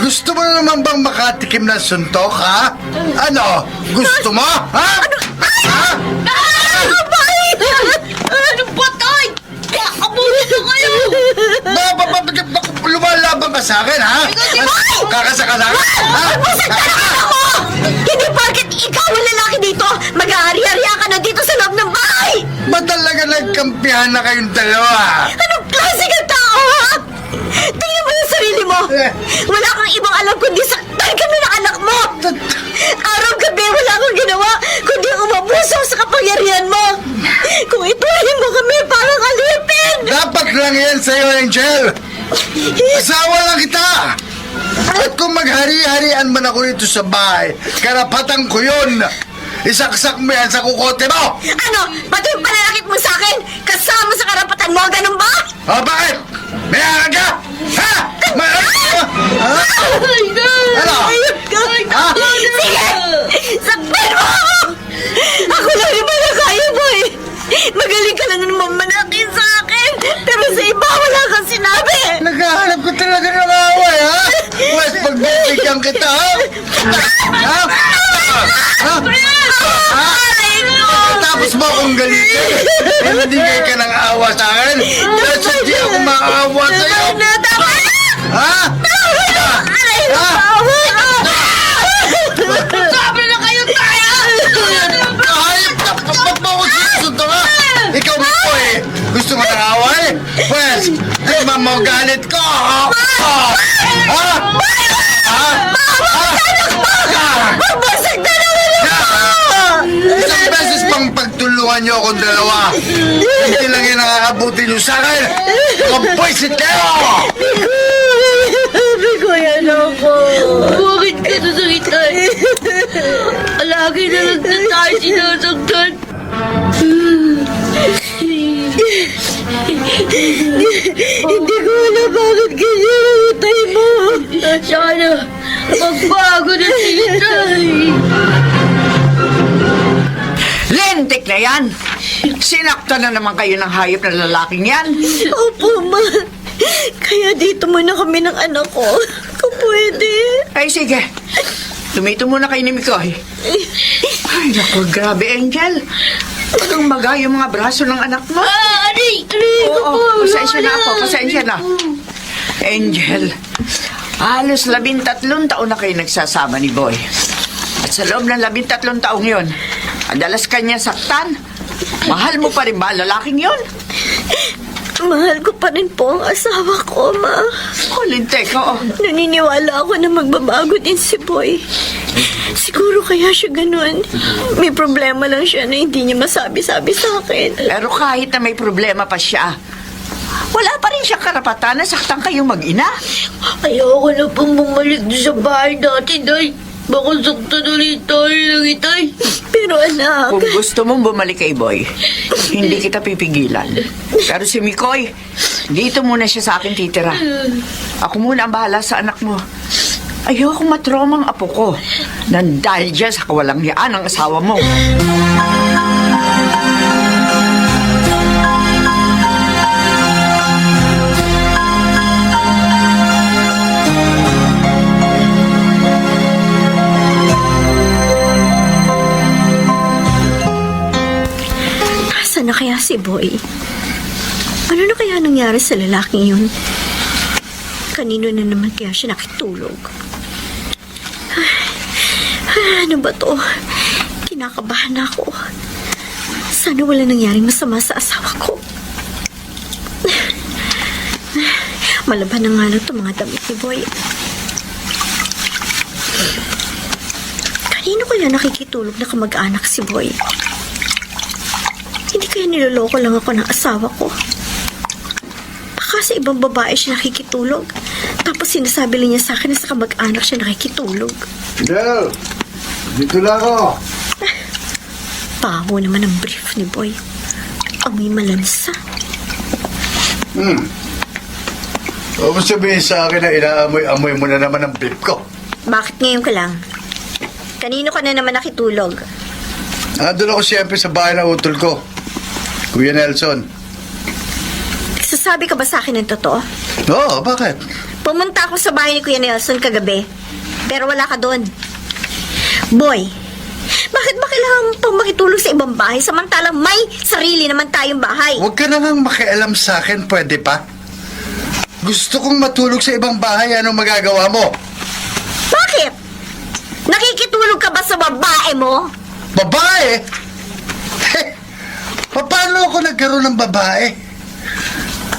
Gusto mo na naman bang makatikim ng suntok, ha? Ano? Gusto mo? Ha? Ha? Ano ba, Tay? Abulin na kayo! Lumalaban ka sa akin, ha? Kakasa ka sa akin? Ha? Masaktan ang anak ko! Hindi porket ikaw ang lalaki dito, mag-aari-ariya ka na dito sa loob ng bahay! Ba talaga nagkampihan na kayong dalawa? Anong klase kang tao, ha? Tingnan mo yung sarili mo! Wala kang ibang alam kundi saktan kami ng anak mo! Araw-gabi wala akong ginawa kundi umabuso sa kapangyarihan mo! Kung ituloy mo kami parang alipin! Dapat lang yan sa'yo, Angel! Asawa lang kita! At kung maghari-harian man ako dito sa bahay, karapatan ko yun! Isaksak mo yan sa kukote mo! Ano? Pati yung pananakit mo sa akin? Kasama sa karapatan mo, ganun ba? O, bakit? May aral ka? Ha? May aral ka? Ha? Ano? Ayop ka! Ha? Sige! Saktan mo ako! Ako lang naman na kaya mo eh! Magaling ka lang naman manakin sa akin! Pero sa iba wala kang sinabi! Naghahanap ko talaga ng away, ha? Wes, pagbibigyan kita, ha? Ha? Ha? Ha? Tapos mo akong galitin. Hindi kayo ka ng awa sa akin. Kasi di ako maawa sa'yo. Ha? Ha? Sabi na kayo, Tay! Kahayop ka! Ba't mo ako sinusunto, ha? Ikaw mo po eh. Gusto mo ng away? Pues, di mo galit ko. Ha? Ha? Ha? Magbasag na naman ako! Isang beses pang pagtulungan niyo akong dalawa. Hindi lang yung nakakabuti niyo sa akin. Kapwisit kayo! Bikoy, anak ko. Bakit ka nasakitan? Lagi na lang na tayo sinasaktan. Hindi ko alam bakit ganyan ang utay mo. Sana magbago na si Tay. Lentik na yan! Sinakta na naman kayo ng hayop na lalaking yan. Opo, ma. Kaya dito muna kami ng anak ko. Kung pwede. Ay, sige. Lumito muna kayo ni Mikoy. Ay, naku, grabe, Angel. Tagang maga yung mga braso ng anak mo. Aray! Oo, pasensya na ako, pasensya na. Angel, halos 13 taon na kayo nagsasama ni Boy. At sa loob ng 13 taong yun, madalas kanya saktan. Mahal mo pa rin ba lalaking yun? Mahal ko pa rin po ang asawa ko, ma. Lintek, oo. Naniniwala ako na magbabago din si Boy. Siguro kaya siya ganun. May problema lang siya na hindi niya masabi-sabi sa akin. Pero kahit na may problema pa siya, wala pa rin siya karapatan na saktan kayong mag-ina. Ayoko na pong bumalik doon sa bahay dati, Day. Baka saktan ulit tayo ng Itay. Pero anak, Kung gusto mong bumalik kay Boy, hindi kita pipigilan. Pero si Mikoy, dito muna siya sa akin titira. Ako muna ang bahala sa anak mo. Ayokong matromang apo ko nang dahil dyan sa kawalang yaan ng asawa mo. asan na kaya si Boy? Ano na kaya nangyari sa lalaking yun? Kanino na naman kaya siya nakitulog? Ano ba to? Kinakabahan ako. Sana wala nangyaring masama sa asawa ko. Malaban na nga lang itong mga damit ni Boy. Kanino kaya nakikitulog na kamag-anak si Boy? Hindi kaya niloloko lang ako ng asawa ko? Baka sa ibang babae siya nakikitulog. Tapos sinasabi lang niya sa akin na sa kamag-anak siya nakikitulog. Del, dito lang ako. Baho naman ang brief ni Boy. Amoy malansa. Huwag mo sabihin sa akin na inaamoy-amoy mo na naman ang beef ko. Bakit ngayon ka lang? Kanino ka na naman nakitulog? Doon ako siyempre sa bahay na utol ko. Kuya Nelson. Sasabi ka ba sa akin ng totoo? Oo, bakit? Pumunta ako sa bahay ni Kuya Nelson kagabi, pero wala ka doon. Boy, bakit ba kailangan mo pang makitulog sa ibang bahay samantalang may sarili naman tayong bahay? Huwag ka na nang makialam sa akin, pwede pa? Gusto kong matulog sa ibang bahay, anong magagawa mo? Bakit? Nakikitulog ka ba sa babae mo? Babae? Paano ako nagkaroon ng babae?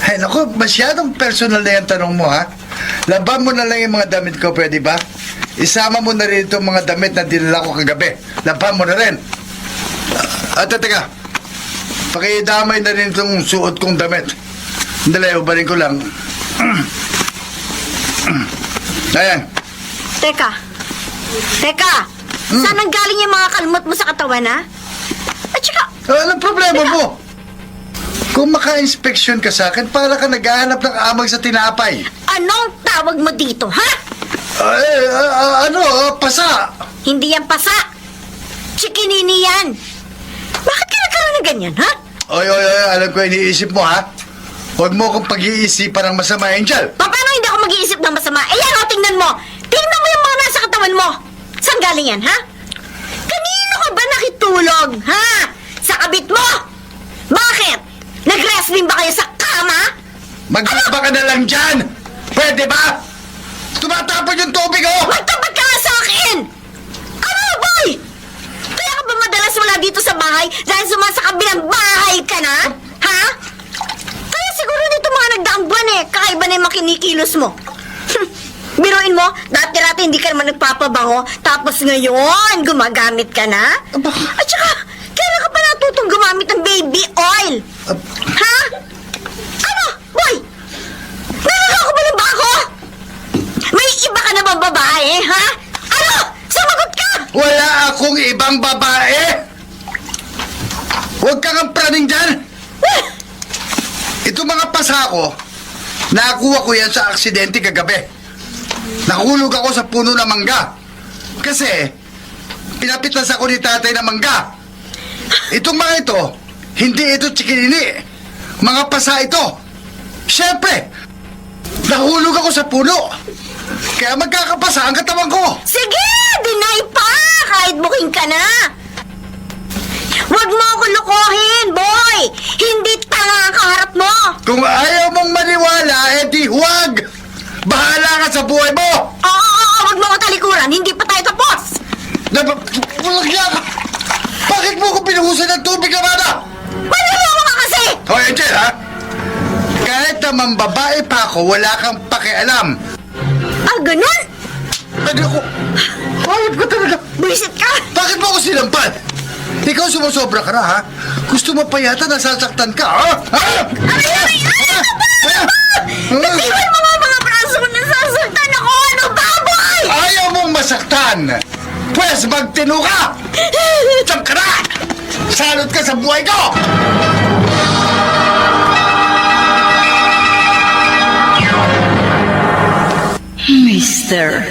Ay, naku, masyadong personal na yung tanong mo, ha? Laban mo na lang yung mga damit ko, pwede ba? Isama mo na rin itong mga damit na dinala ko kagabi. Laban mo na rin. At teka, pakidamay na rin itong suot kong damit. Dali, ubarin ko lang. Ayan. Teka. Saan ang galing yung mga kalmot mo sa katawan, ha? At saka, Anong problema mo? Kung maka-inspeksyon ka sa akin, para ka naghahanap ng amag sa tinapay. anong tawag mo dito, ha? Pasa. Hindi yan pasa. Chikinini yan. Bakit ka nagkaroon ng ganyan, ha? Oy, alam ko iniisip mo, ha? Huwag mo akong pag-iisipan ng masama, Angel. Paano hindi ako mag-iisip ng masama? Yan, tingnan mo. Tingnan mo yung mga nasa katawan mo. Saan galing yan, ha? Kanino ka ba nakitulog, ha? Sa kabit mo? Bakit? Nag-wrestling ba kayo sa kama? Maglaba ka na lang dyan! Pwede ba? Tumatapon yung tubig, oh! Magtapat ka nga sa akin! Ano, boy? Kaya ka ba madalas wala dito sa bahay dahil sumasakabilang bahay ka na? Ha? Kaya siguro nito mga nagdaang buwan kakaiba na yung makinikilos mo. Biruin mo, dati-dati hindi ka naman nagpapabango, tapos ngayon, gumagamit ka na? At saka, kailan ka pa natutong gumamit ng baby oil? Ha? Ano, boy? Naloloko ba ng bako? May iba ka na bang babae, ha? Ano? Sumagot ka! Wala akong ibang babae! Huwag kang ang praning dyan! Ito mga pasa ko, nakuha ko yan sa aksidente kagabi. Nahulog ako sa puno ng mangga. Kasi, pinapitas ako ni tatay ng mangga. Itong mga ito, hindi ito chikinini. Mga pasa ito. Siyempre, nahulog ako sa puno. Kaya magkakapasa ang katawan ko. Sige, deny pa! Kahit buking ka na! Huwag mo ako lukohin, boy! Hindi tanga ang kaharap mo! Kung ayaw mong maniwala, edi huwag! Bahala ka sa buhay mo! Oo, huwag mo ako talikuran! Hindi pa tayo tapos! Walang yan! Bakit mo ko pinuhusan ng tubig, Amanda? Manalo ka kasi! Hoy, Angel, ha? Kahit naman babae pa ako, wala kang pakialam. Ah, ganun? Pwede ako... Hayop ka talaga! Buisit ka! Bakit mo ako sinampal? Ikaw sumusobra ka na, ha? Gusto mo pa yata nasasaktan ka, ha? Aray! Natiwan mo mga braso ko nasasaktan ako! Ano ba, boy? Ayaw mong masaktan! Pwes, magtino ka! Diyan ka na! Salot ka sa buhay ko! Mr.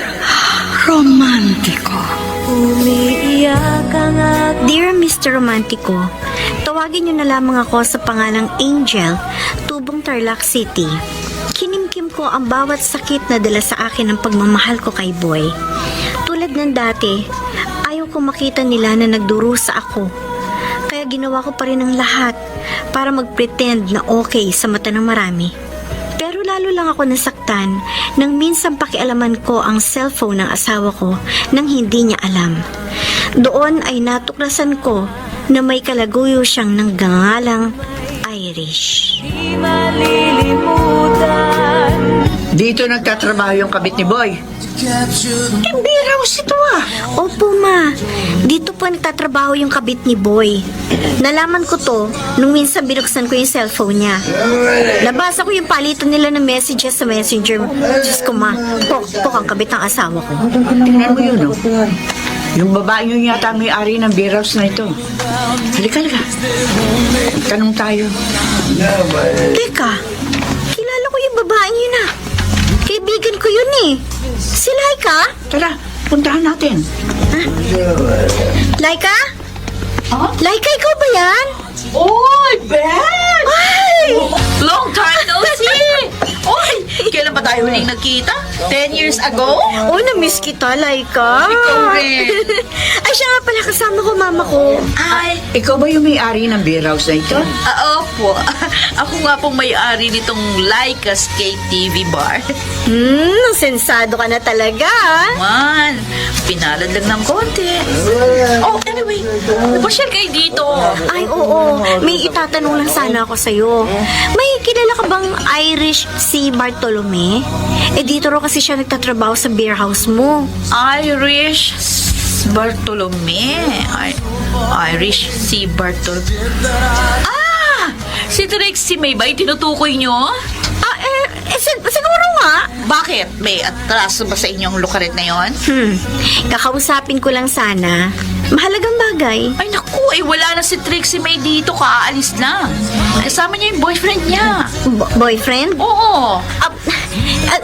Romantico. Umiiyak ang aking Dear Mr. Romantico, tawagin niyo na lamang ako sa pangalang Angel, Tubong Tarlac City. Kinimkim ko ang bawat sakit na dala sa akin ng pagmamahal ko kay Boy. Tulad ng dati, ayaw ko makita nila na nagdurusa ako. Kaya ginawa ko pa rin ang lahat para mag-pretend na okay sa mata ng marami. Pero lalo lang ako nasaktan nang minsan pakialaman ko ang cellphone ng asawa ko nang hindi niya alam. Doon ay natuklasan ko na may kalaguyo siyang nanggangalang Irish. di malilimutan. Dito nagtatrabaho yung kabit ni Boy. Biraw ito Opo, ma. Dito po nagtatrabaho yung kabit ni Boy. Nalaman ko to nung minsan binuksan ko yung cellphone niya. Nabasa ko yung palitan nila ng messages sa messenger. Diyos ko, ma. Pok ang kabit ng asawa ko. Tingnan mo yun, oh. Yung babae yun yata may-ari ng beer house na ito. Halika. Tanong tayo. Teka, kilala ko yung babaeng yun ah. Kaibigan ko yun eh. Si Laika? Tara, puntahan natin. Laika? Laika, ikaw ba yan? Oy, Ben! Ay! Long time no see! Oy, kailan ba tayo huling nagkita? 10 years ago? Oh, na-miss kita, Laika. Ikaw rin. Ay, siya nga pala kasama ko, mama ko. Ay, Ikaw ba yung may-ari ng beer house na ito? opo. Ako nga pong may-ari nitong Laika's Cake TV Bar. Sensado ka na talaga. Man, pinalad lang ng konti. Oh, anyway, napasyal kayo dito. Ay, oo. May itatanong lang sana ako sa'yo. May kilala ka bang Irish si Bartolome? Dito ro kasi siya nagtatrabaho sa beer house mo. Irish Bartolome. Irish si Bartolome. Si Trixie May ba yung tinutukoy nyo? Siguro nga. Bakit? May atraso ba sa inyong lukaret na yon? Kakausapin ko lang sana. Mahalagang bagay. Ay naku, wala na si Trixie May dito, kaalis lang. Kasama niya yung boyfriend niya. Boyfriend? Oo.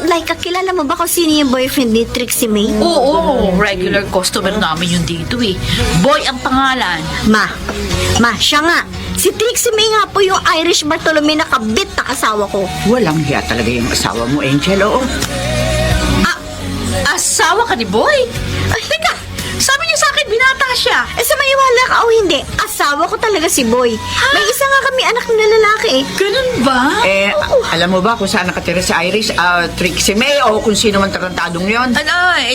Like, kilala mo ba kung sino yung boyfriend ni Trixie May? Oo, regular customer namin yun dito eh. Boy ang pangalan. Ma, siya nga. Si Trixie May nga po yung Irish Bartolome na kabit na kasawa ko. Walang hiya talaga yung asawa mo, Angel, oo. Asawa ka ni Boy? Ay, teka. Sabi niya sa akin, binata siya. Sa maiwala ka o hindi, asawa ko talaga si Boy. May isa nga kami anak na lalaki eh. Ganun ba? Alam mo ba kung saan nakatira si Iris, Trixie May, o kung sino man tarantadong yon?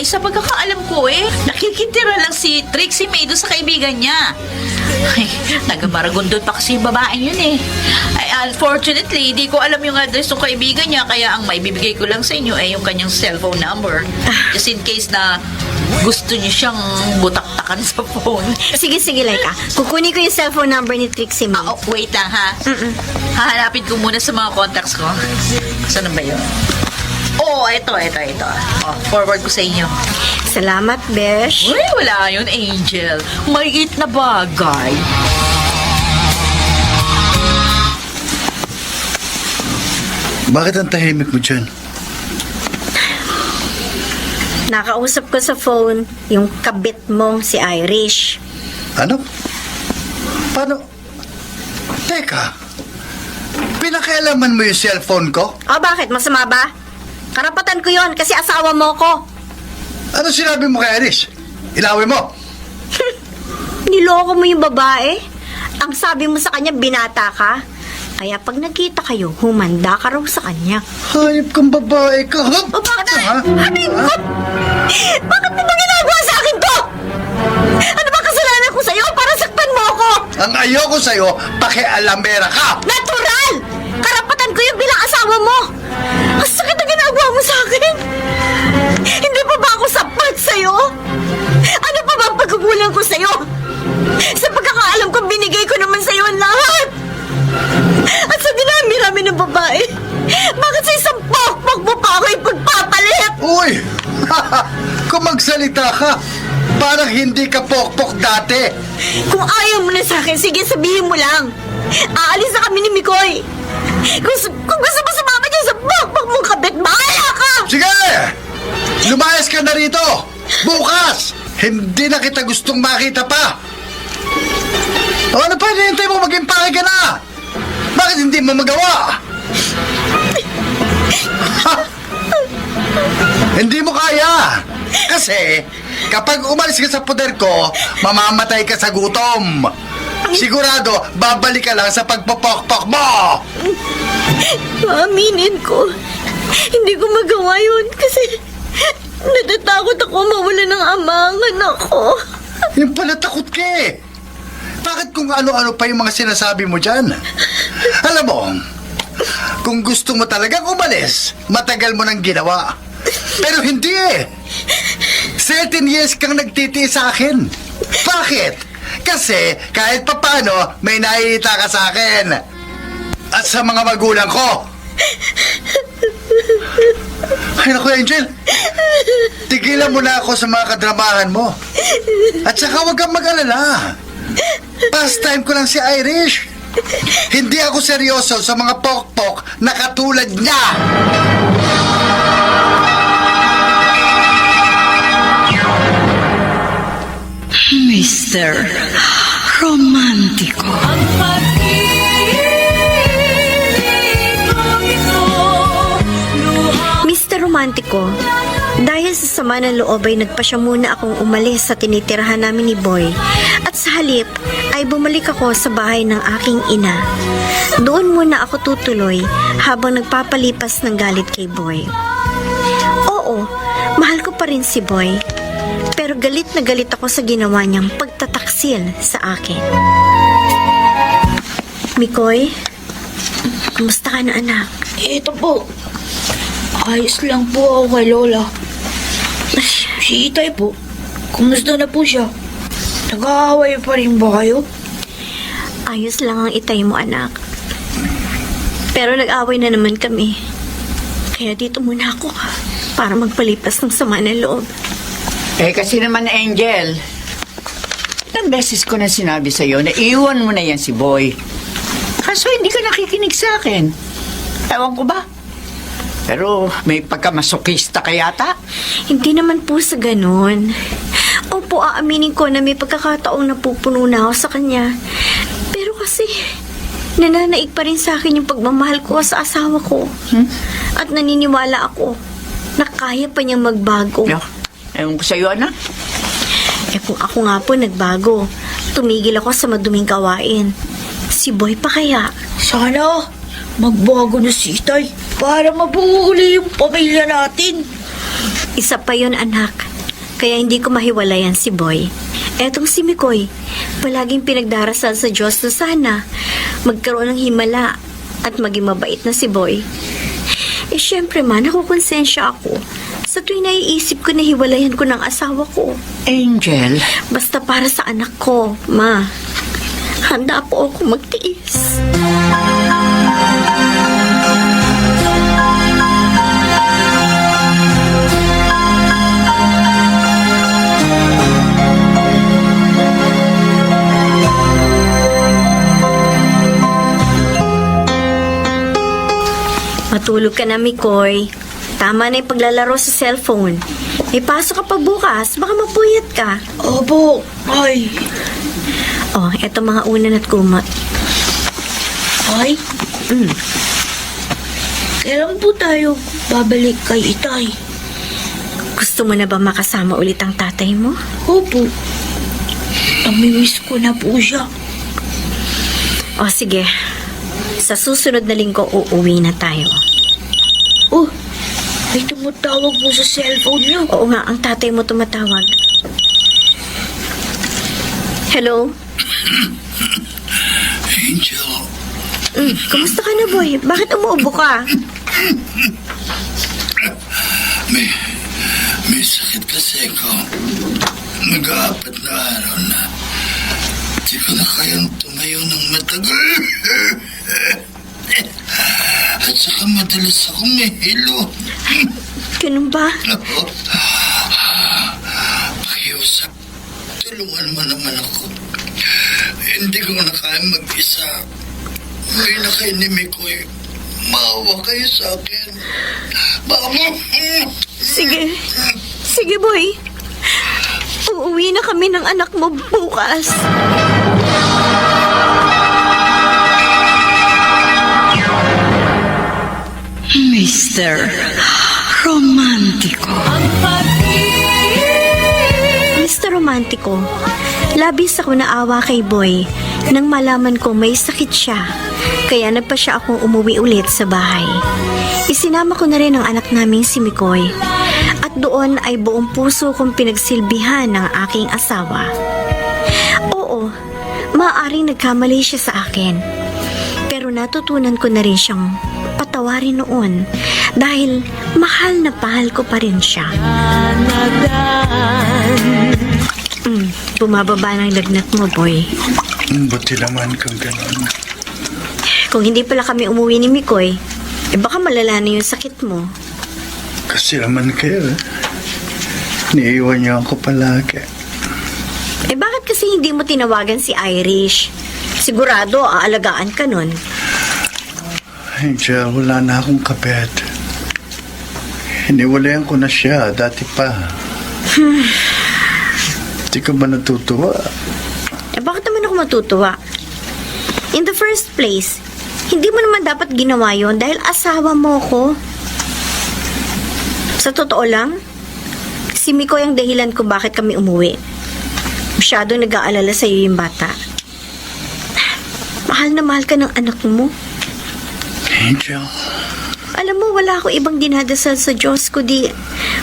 Sa pagkakaalam ko nakikitira lang si Trixie May doon sa kaibigan niya. Ay, taga-Maragondon pa kasi yung babae yun eh. Ay, unfortunately, di ko alam yung address ng kaibigan niya, kaya ang maibibigay ko lang sa inyo ay yung kanyang cellphone number. Just in case na gusto niyo siyang butaktakan sa phone. Sige, Laika. Kukunin ko yung cellphone number ni Trixie May. Wait lang ha. Hahanapin ko muna sa mga contacts ko. Saan ba yun? Ito. Forward ko sa inyo. Salamat, Besh. Uy, wala yun, Angel. Maliit na bagay. Bakit ang tahimik mo dyan? Nakausap ko sa phone yung kabit mong si Irish. Ano? Paano? Teka, pinakialaman mo yung cellphone ko? Bakit? Masama ba? Karapatan ko yon kasi asawa mo ko. Ano sinabi mo kay Alice? Ilawin mo? Niloko mo yung babae? Ang sabi mo sa kanya, binata ka? Kaya pag nagkita kayo, humanda ka raw sa kanya. Hayop kang babae ka, ha? Bakit? Ha? Hamingot! Bakit mo ba ginagawa sa akin to? Ano ba kasalanan ko sa'yo para saktan mo ako? Ang ayoko sa'yo, pakialamera ka! Natural! Karapatan ko yung bilang asawa mo! Ang sakit na ginagawa mo sa akin! Hindi pa ba ako sapat sa'yo? Ano pa ba ang pagkukulang ko sa'yo? Sa pagkakaalam ko, binigay ko naman sa'yo ang lahat! At sa dinami-rami ng babae, bakit sa isang pokpok mo pa ako ipagpapalit? Uy! Kung magsalita ka, parang hindi ka pokpok dati. Kung ayaw mo na sa akin, sige, sabihin mo lang. Aalis na kami ni Mikoy. Kung gusto mo sumama dyan sa pokpok mong kabit, bahala ka! Sige! Lumayas ka na rito! Bukas! Hindi na kita gustong makita pa! O ano pa, hinihintay mo mag-impake ka na? Bakit hindi mo magawa? Hindi mo kaya! Kasi, kapag umalis ka sa poder ko, mamamatay ka sa gutom! Sigurado, babalik ka lang sa pagpapokpok mo! Paaminin ko, hindi ko magawa yun kasi natatakot ako mawala ng ama ang anak ko. Yung pala takot ka eh. Bakit kung ano-ano pa yung mga sinasabi mo dyan? Alam mo, kung gusto mo talagang umalis, matagal mo nang ginawa. Pero hindi eh. 13 years kang nagtitiis sa akin. Bakit? Kasi kahit papano, may nakikita ka sa akin. At sa mga magulang ko. Ay, naku, Angel. Tigilan mo na ako sa mga kadramahan mo. At saka huwag kang mag-alala. Pastime ko lang si Irish. Hindi ako seryoso sa mga pokpok na katulad niya. Mr. Romantiko. Mr. Romantico, dahil sa sama ng loob ay nagpasya muna akong umalis sa tinitirahan namin ni Boy at sa halip ay bumalik ako sa bahay ng aking ina. Doon muna ako tutuloy habang nagpapalipas ng galit kay Boy. Oo, mahal ko pa rin si Boy, pero galit na galit ako sa ginawa niyang pagtataksil sa akin. Mikoy, kumusta ka na anak? Ito po. Ayos lang po ako kay Lola. Si Itay po, kumusta na po siya? Nag-aaway pa rin ba kayo? Ayos lang ang itay mo, anak. Pero nag-away na naman kami. Kaya dito muna ako para magpalipas ng sama ng loob. Eh, kasi naman, Angel, ilang beses ko na sinabi sa'yo na iwan mo na yan si Boy. Kaso hindi ka nakikinig sa akin. Ewan ko ba? Pero may pagkamasokista ka yata? Hindi naman po sa ganun. Opo, aaminin ko na may pagkakataong napupuno na ako sa kanya. Pero kasi, nananaig pa rin sa akin yung pagmamahal ko sa asawa ko. At naniniwala ako na kaya pa niyang magbago. No. Ewan ko sa'yo, anak. Eh kung ako nga po nagbago, tumigil ako sa maduming gawain. Si Boy pa kaya? Sana magbago na si Itay para mabuo uli yung pamilya natin. Isa pa yon anak. Kaya hindi ko mahiwalayan si Boy. Etong si Mikoy, palaging pinagdarasal sa Diyos na sana magkaroon ng himala at maging mabait na si Boy. Eh syempre man, nakukonsensya ako sa tuwing naiisip ko na hiwalayan ko ng asawa ko. Angel, Basta para sa anak ko, ma. Handa po ako magtiis. Matulog ka na, Mikoy. Tama na yung paglalaro sa cellphone. May pasok ka pa bukas, baka mapuyat ka. Opo, ay. Oh, eto mga unan at kumot. Ay? Kailan po tayo babalik kay Itay? Gusto mo na ba makasama ulit ang tatay mo? Opo. Namimiss ko na po siya. O sige, sa susunod na linggo uuwi na tayo. Oh, may tumatawag po sa cellphone niyo. Oo nga, ang tatay mo tumatawag. Hello? Angel, Kumusta ka na, boy? Bakit umuubo ka? may sakit kasi ako. Nag-aapat na araw na. Di ko na kayang tumayo ng matagal. At saka madalas akong mahilo. Ganun ba? Pakiusap, tulungan mo naman ako. Hindi ko na kaya mag-isa. May nakainimi ko eh. Maawa kayo sa akin. Sige. Sige, boy. Uuwi na kami ng anak mo bukas. Mr. Romantiko. Mr. Romantico, labis ako naawa kay Boy nang malaman ko may sakit siya. Kaya nagpasya akong umuwi ulit sa bahay. Isinama ko na rin ang anak naming si Mikoy. At doon ay buong puso kong pinagsilbihan ng aking asawa. Oo, maaaring nagkamali siya sa akin. Pero natutunan ko na rin siyang patawarin noon dahil mahal na mahal ko pa rin siya. Bumababa ng lagnat mo, boy. Buti naman kung gano'n. Kung hindi pala kami umuwi ni Mikoy, baka malala na yung sakit mo. Kasi naman kayo, niiwan niyo ako palagi. Bakit kasi hindi mo tinawagan si Irish? Sigurado, aalagaan ka nun. Angel, wala na akong kabet. Hiniwalayan ko na siya, dati pa. Di ka ba natutuwa? Bakit naman ako matutuwa? In the first place, hindi mo naman dapat ginawa yon dahil asawa mo ko. Sa totoo lang, si Mikoy ang dahilan kung bakit kami umuwi. Masyadong nag-aalala sa'yo yung bata. Mahal na mahal ka ng anak mo. Angel, Alam mo, wala ako ibang dinadasal sa Diyos kundi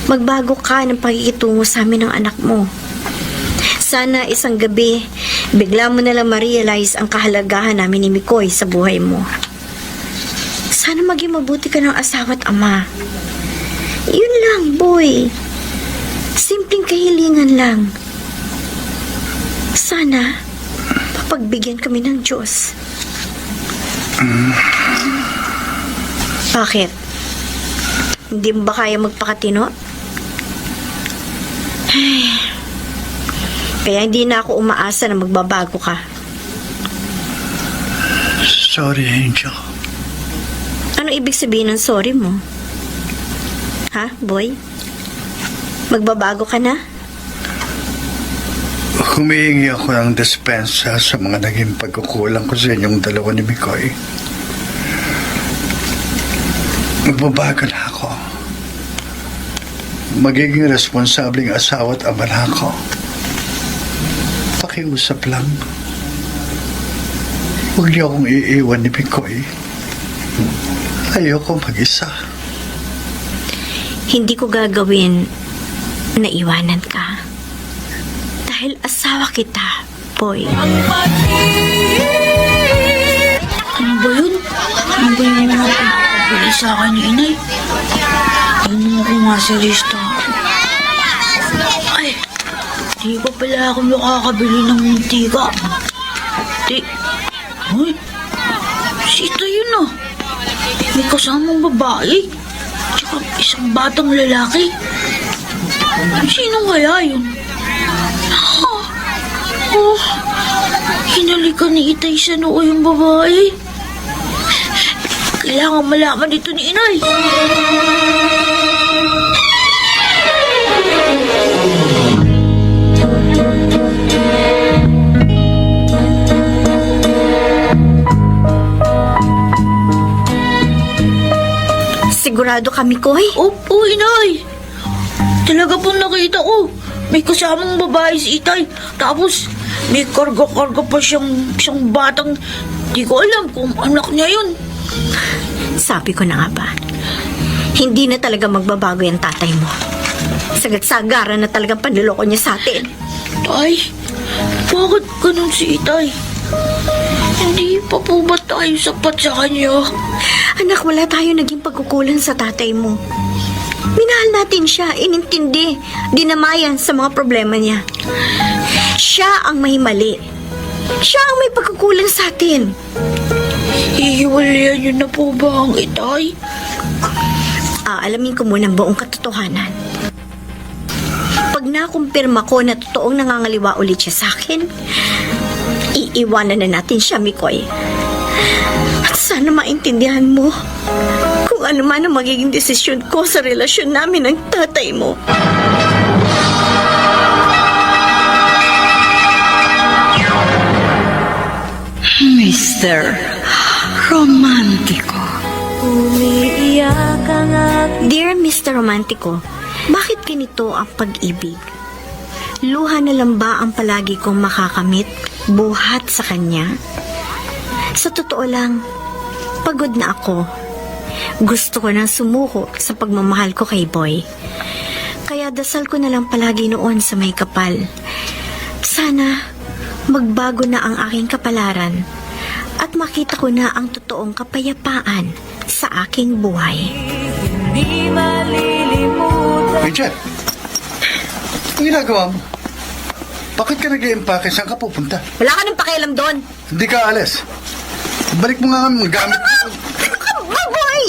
magbago ka ng pakikitungo sa amin ng anak mo. Sana isang gabi, bigla mo nalang ma-realize ang kahalagahan namin ni Mikoy sa buhay mo. Sana maging mabuti ka ng asawa at ama. Yun lang, boy. Simpleng kahilingan lang. Sana, papagbigyan kami ng Diyos. Bakit? Hindi mo ba kaya magpakatino? Ay, kaya hindi na ako umaasa na magbabago ka. sorry, Angel. Ano ibig sabihin ng sorry mo? Ha, boy? Magbabago ka na? Humihingi ako ng dispensa sa mga naging pagkukulang ko sa inyong dalawa ni Mikoy. Magbabago na ako. Magiging responsabling asawa at ama na ako. Pakiusap lang. Huwag niyo akong iiwan ni Mikoy. Ayoko mag-isa. Hindi ko gagawin na iwanan ka. Dahil asawa kita, boy. Ano ba yun? Ano ba yung mga pinapabili sa akin ni Inay? Ano ko nga sa lista? Ay, di pa pala ako nakakabili ng muntika. Ay, sito yun ah. May kasamang babae. Tsaka isang batang lalaki. Sino kaya yun? Oh, hinalikan ni Itay sa noo yung babae. Kailangan malaman dito ni Inay. Sigurado kami, Koy? Opo, Inay. Talaga pong nakita ko. May kasamang babae si Itay. Tapos, may karga-karga pa siyang batang di ko alam kung anak niya yun. Sabi ko na nga ba, hindi na talaga magbabago yung tatay mo. Sagat-sagaran na talagang panluloko niya sa atin. Tay, bakit ganun si Itay? Hindi pa po ba tayo sapat sa kanya? Anak, wala tayo naging pagkukulang sa tatay mo. Minahal natin siya, inintindi, dinamayan sa mga problema niya. Siya ang may mali. Siya ang may pagkukulang sa atin. Hihiwalayan niyo na po ba ang Itay? Alamin ko muna ang buong katotohanan. Pag nakumpirma ko na totoong nangangaliwa ulit siya sa akin, iiwanan na natin siya, Mikoy. At sana maintindihan mo kung ano man ang magiging desisyon ko sa relasyon namin ng tatay mo. Mr. Romantico. Umiiyak ang aking Dear Mr. Romantico, bakit ganito ang pag-ibig? Luha na lang ba ang palagi kong makakamit buhat sa kanya? Sa totoo lang, pagod na ako. Gusto ko nang sumuko sa pagmamahal ko kay Boy. Kaya dasal ko na lang palagi noon sa may kapal. Sana magbago na ang aking kapalaran at makita ko na ang totoong kapayapaan sa aking buhay. di malilimutan. Hey, Jet. Ang ginagawa mo? Bakit ka nag-i-impake? Saan ka pupunta? Wala ka nang pakialam doon. Hindi ka alis. Balik mo nga ang gamit mo. Boy!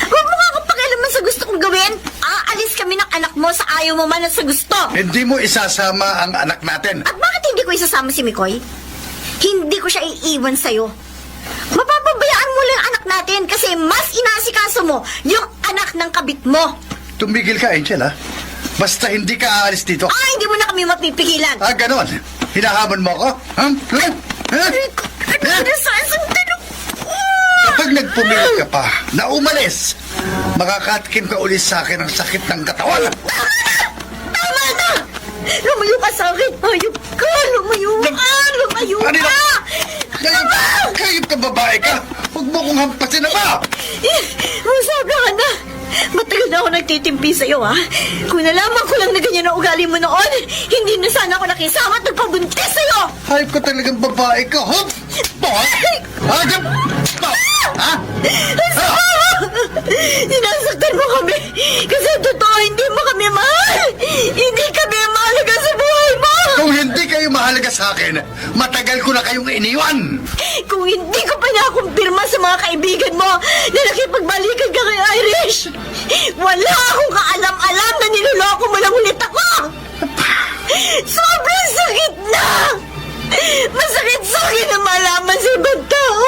Huwag mo nga akong pakialaman naman sa gusto kong gawin. Aalis kami ng anak mo sa ayaw mo man at sa gusto. Hindi mo isasama ang anak natin. At bakit hindi ko isasama si Mikoy? Hindi ko siya iiwan sa'yo. Mapapabayaan mo lang ang anak natin kasi mas inaasikaso mo yung anak ng kabit mo. Tumigil ka, Angel, ha? Basta hindi ka aalis dito. Hindi mo na kami mapipigilan. Ganon. Hinahamon mo ako? Ha? Kapag nagpumilit ka pa na umalis, makakatikim ka ulit sa akin ang sakit ng katawan. Tama na! Lumayo ka sa akin! Hayop ka! Lumayo ka! Lumayo Kanina, ka! kahit na babae ka, huwag mo kong hampasin na ba? Masabi ka na! Matagal na ako nagtitimpi sa'yo, ha? Kung nalaman ko lang na ganyan ang ugali mo noon, hindi na sana ako nakisama at nagpabuntis sa'yo! Hayop ka talagang babae ka, ha? Ha? Sinasaktan mo kami kasi totoo hindi mo kami mahal! Hindi kami mahalaga sa buhay mo! Kung hindi kayo mahalaga sa akin, matagal ko na kayong iniwan. Kung hindi ko pa nakumpirma sa mga kaibigan mo na nakipagbalikan ka kay Irish, wala akong kaalam-alam na niloloko mo lang ulit ako! Sobrang sakit na! Masakit sa akin na malaman sa ibang tao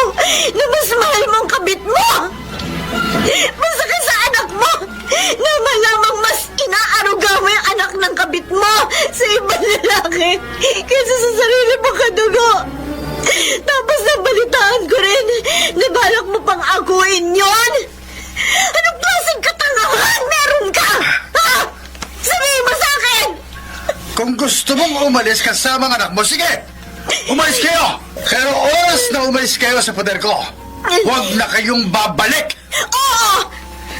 na mas mahal mo ang kabit mo! Masakit sa anak mo na malamang mas inaaruga mo yung anak ng kabit mo sa ibang lalaki kaysa sa sarili mong kadugo! Tapos nabalitaan ko rin na balak mo pang aguin yon! Anong klaseng katangahan meron ka? Ha? Sabihin mo sa akin! Kung gusto mong umalis kasama ang anak mo, sige! Umalis kayo! Pero oras na umalis kayo sa poder ko, huwag na kayong babalik! Oo!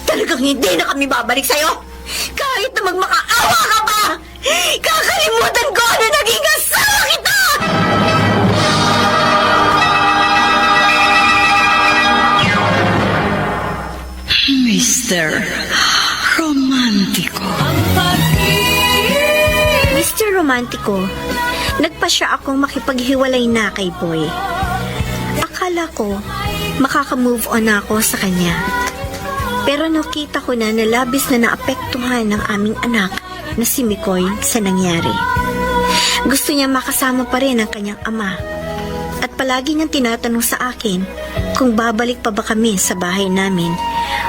Talagang hindi na kami babalik sa'yo! Kahit na magmakaawa ka pa! Kakalimutan ko na naging asawa kita! Mr. Romantico. Mr. Romantico, nagpasya akong makipaghiwalay na kay Boy. Akala ko, makaka-move on ako sa kanya. Pero nakita ko na labis na naapektuhan ng aming anak na si Mikoy sa nangyari. Gusto niya makasama pa rin ang kanyang ama. At palagi niyang tinatanong sa akin kung babalik pa ba kami sa bahay namin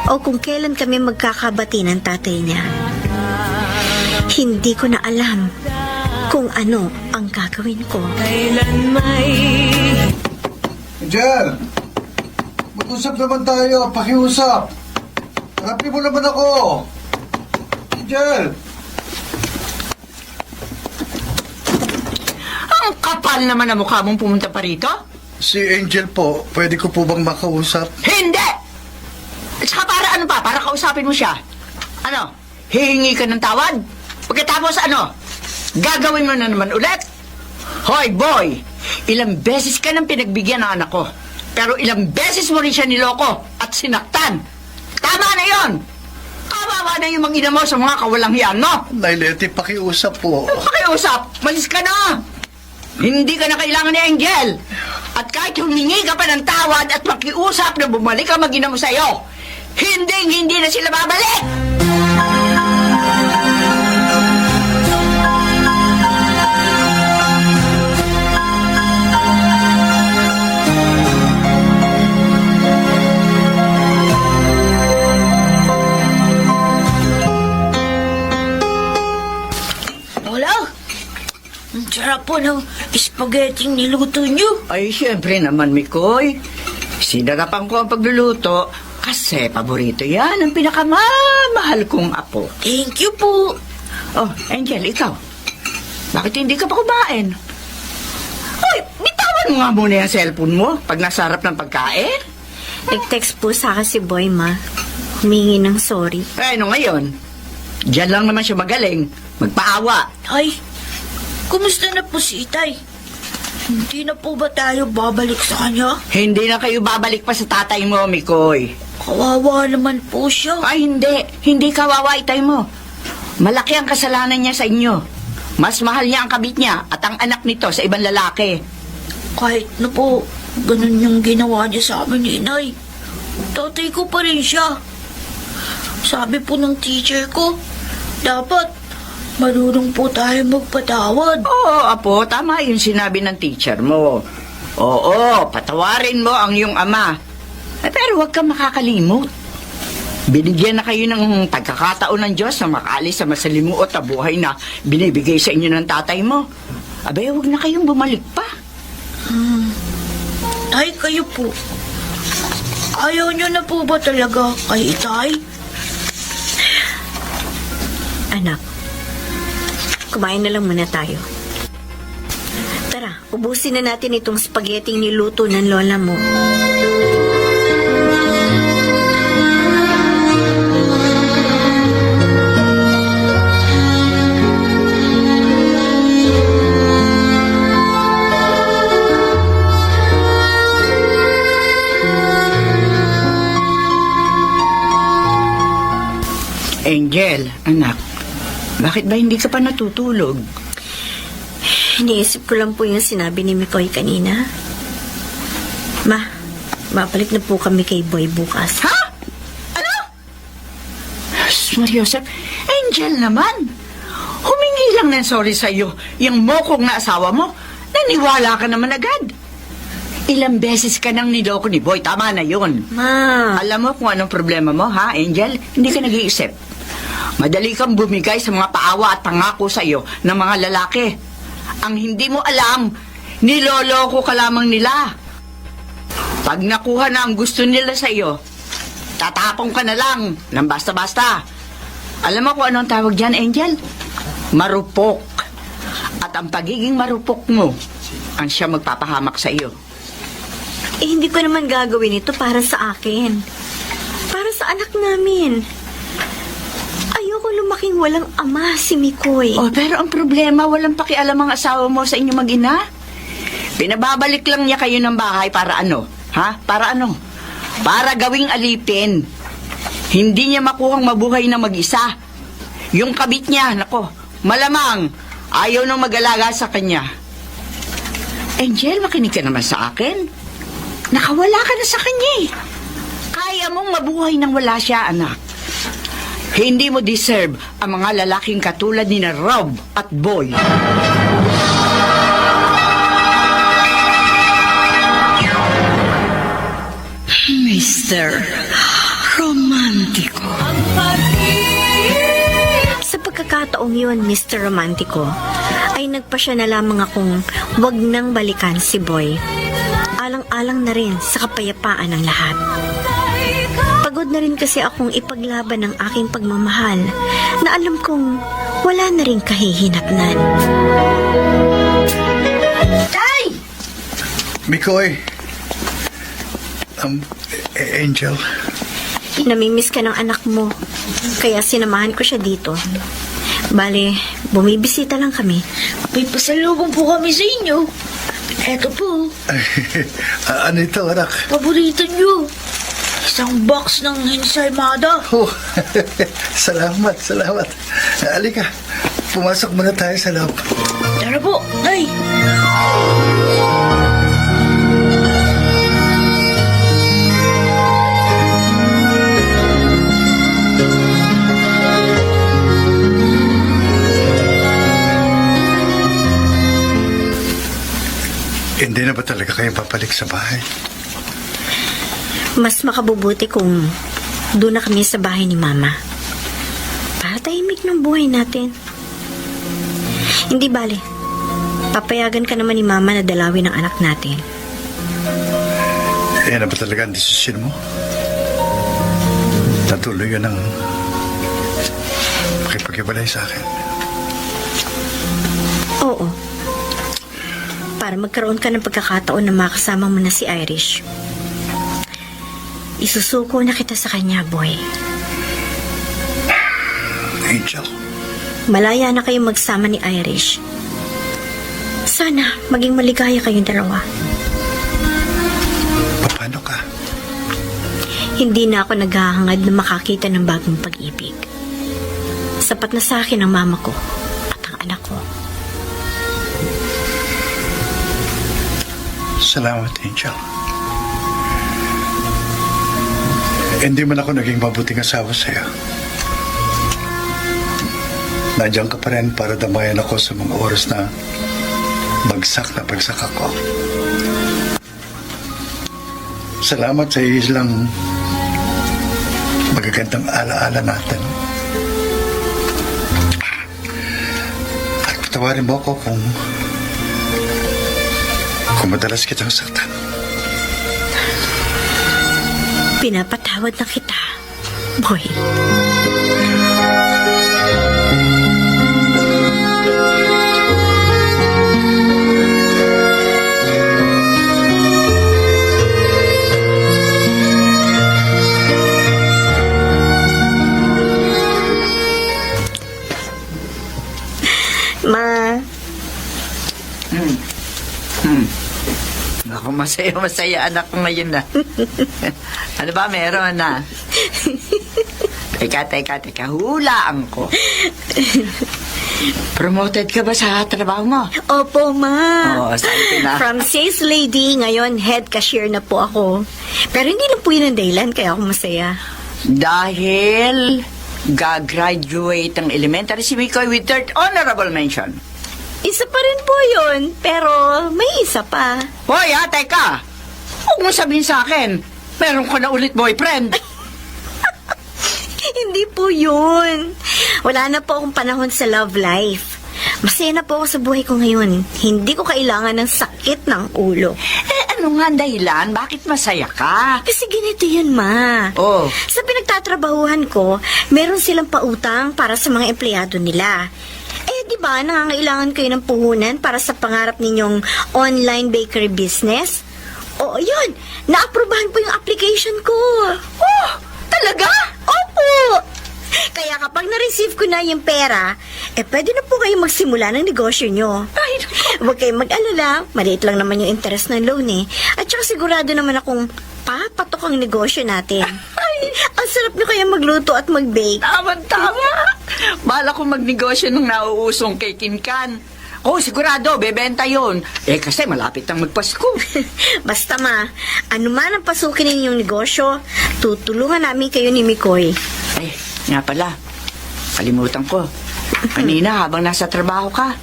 o kung kailan kami magkakabati ng tatay niya. Hindi ko na alam kung ano ang gagawin ko. Kailan may Angel! Mag-usap naman tayo. Pakiusap. Harapin mo naman ako. Angel! Ang kapal naman ang mukha mong pumunta pa rito? Si Angel po, pwede ko po bang makausap? Hindi! At saka para ano pa? Para kausapin mo siya. Ano? Hihingi ka ng tawad? Pagkatapos ano? Gagawin mo na naman ulit? Hoy, boy! Ilang beses ka nang pinagbigyan ng anak ko. Pero ilang beses mo rin siya niloko at sinaktan. Tama na yon! Kawawa na yung mga ina mo sa mga kawalang hiyan mo! Nailete, pakiusap po. Pakiusap! Malis ka na! Hindi ka na kailangan ni Angel! At kahit humingi ka pa ng tawad at makiusap na bumalik ang mag-ina mo sa'yo, hindi na sila babalik! Ang sarap po ng spaghetti niluto niyo. Ay, syempre naman, Mikoy. Sinarapan ko ang pagluluto kasi paborito yan ang pinakamamahal kong apo. Thank you po. Oh, Angel, ikaw. Bakit hindi ka pa kumain? Ay, bitawan mo nga muna yung cellphone mo pag nasa harap ng pagkain. Nag-text po sa akin si Boy, ma. Humingi ng sorry. Eh, ano ngayon? Diyan lang naman siya magaling. Magpaawa. Ay, kumusta na po si Itay? Hindi na po ba tayo babalik sa kanya? Hindi na kayo babalik pa sa tatay mo, Mikoy. Kawawa naman po siya. Ay, hindi. Hindi kawawa itay mo. Malaki ang kasalanan niya sa inyo. Mas mahal niya ang kabit niya at ang anak nito sa ibang lalaki. Kahit na po, ganun yung ginawa niya sa amin ni Inay. Tatay ko pa rin siya. Sabi po ng teacher ko, dapat marunong po tayo magpatawad. Oo, Apo, tama yung sinabi ng teacher mo. Oo, patawarin mo ang iyong ama. Pero huwag kang makakalimot. Binigyan na kayo ng pagkakataon ng Diyos na makaalis sa masalimuot na buhay na binibigay sa inyo ng tatay mo. Abay, huwag na kayong bumalik pa. Tay, kayo po. Ayaw niyo na po ba talaga kay Itay? Anak, kumain na lang muna tayo. Tara, ubusin na natin itong spaghetti niluto ng lola mo. Angel, anak, bakit ba hindi ka pa natutulog? Iniisip ko lang po yung sinabi ni Mikoy kanina. Ma, babalik na po kami kay Boy bukas. Ha? Ano? Joseph, Angel naman. Humingi lang ng sorry sa'yo. Yung mokong na asawa mo, naniwala ka naman agad. Ilang beses ka nang niloko ni Boy, tama na yun. Ma, Alam mo kung anong problema mo, ha, Angel? Hindi ka nag-iisip. Madali kang bumigay sa mga paawa at pangako sa iyo ng mga lalaki. Ang hindi mo alam, niloloko ka lamang nila. Pag nakuha na ang gusto nila sa iyo, tatapong ka na lang ng basta-basta. Alam mo kung anong tawag dyan, Angel? Marupok. At ang pagiging marupok mo, ang siya magpapahamak sa iyo. hindi ko naman gagawin ito para sa akin. Para sa anak namin. Ayoko lumaking walang ama si Mikoy. Oh, pero ang problema, walang pakialam ang asawa mo sa inyong mag-ina. Pinababalik lang niya kayo ng bahay para ano? Ha? Para ano? Para gawing alipin. Hindi niya makuhang mabuhay na mag-isa. Yung kabit niya, nako, malamang ayaw nang mag-alaga sa kanya. Angel, makinig ka naman sa akin. Nakawala ka na sa kanya eh. Kaya mong mabuhay nang wala siya, anak. Hindi mo deserve ang mga lalaking katulad ni na Rob at Boy. Mr. Romantico. Sa pagkakataong yun, Mr. Romantico, ay nagpasya na lamang akong wag nang balikan si Boy. Alang-alang na rin sa kapayapaan ng lahat. Pagod na rin kasi akong ipaglaban ng aking pagmamahal na alam kong wala na rin kahihinatnan. Tay! Mikoy. Angel. Namimiss ka ng anak mo, kaya sinamahan ko siya dito. Bale, bumibisita lang kami. May pasalubong po kami sa inyo. Eto po, Ano ito, anak? paborito nyo. Isang box ng ensaymada. Oh, salamat, salamat. Halika, pumasok muna tayo sa loob. Tara po, Tay. Hindi na ba talaga kayo papalik sa bahay? Mas makabubuti kung doon na kami sa bahay ni Mama. Para tahimik ng buhay natin. Hindi bale. Papayagan ka naman ni Mama na dalawin ang anak natin. Yan na ba talaga ang desisyon mo? Natuloy ka ng makipag-ibalay sa akin. Oo. Para magkaroon ka ng pagkakataon na makasama mo na si Irish. Isusuko na kita sa kanya, Boy. Angel. Malaya na kayong magsama ni Irish. Sana maging maligaya kayong dalawa. Paano ka? Hindi na ako naghahangad na makakita ng bagong pag-ibig. Sapat na sa akin ang mama ko at ang anak ko. Salamat, Angel. Hindi man ako naging mabuting asawa sa'yo. nandiyan ka pa rin para damayan ako sa mga oras na bagsak ako. Salamat sa ilang magagandang alaala natin. At patawarin mo ako kung madalas kitang saktan. Pinapatawad na kita, boy. Ma, Ako, masaya anak ko ngayon na. Ano ba meron na? Teka, hulaan ko. Promoted ka ba sa trabaho mo? opo, ma. Oo, sabi na. From sales lady, ngayon head cashier na po ako. Pero hindi lang po yun ang dahilan, kaya ako masaya. Dahil gagraduate ang elementary si Mikoy with third honorable mention. Isa pa rin po yun, pero may isa pa. Hoy, teka! Huwag mo sabihin sa akin, meron ko na ulit boyfriend. Hindi po yun. Wala na po akong panahon sa love life. Masaya na po ako sa buhay ko ngayon. Hindi ko kailangan ng sakit ng ulo. Ano nga ang dahilan? Bakit masaya ka? Kasi ganito yun, ma. Oh. Sa pinagtatrabahuhan ko, meron silang pautang para sa mga empleyado nila. Di ba, nangangailangan kayo ng puhunan para sa pangarap ninyong online bakery business? Oo, yun. Naaprubahan po yung application ko. Oh, talaga? Opo! Kaya kapag na-receive ko na yung pera, pwede na po kayo magsimula ng negosyo nyo. Ay, Huwag kayong mag-alala, maliit lang naman yung interest ng loan eh. At saka sigurado naman akong papatok ang negosyo natin. Ay, ang sarap nyo kaya magluto at mag-bake. tama. Bala ko magnegosyo ng nauusong kay Kinkan. Oh, sigurado, bebenta yun. Kasi malapit ang magpasko. Basta ma, ano man ang pasukin ninyong negosyo, tutulungan namin kayo ni Mikoy. Ay, nga pala. Kalimutan ko. Kanina, habang nasa trabaho ka,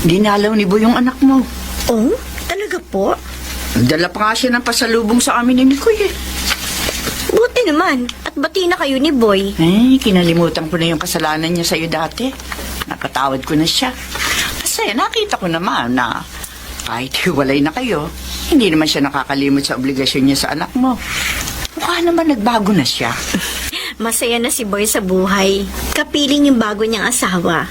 dinalaw ni Boy yung anak mo. Oh, talaga po? Nagdala pa nga siya ng pasalubong sa amin ni Mikoy eh. Buti naman, at bati na kayo ni Boy. Kinalimutan ko na yung kasalanan niya sa'yo dati. Nakatawad ko na siya. Kasi nakita ko naman na kahit hiwalay na kayo, hindi naman siya nakakalimot sa obligasyon niya sa anak mo. Mukha naman nagbago na siya. Masaya na si Boy sa buhay. Kapiling yung bago niyang asawa.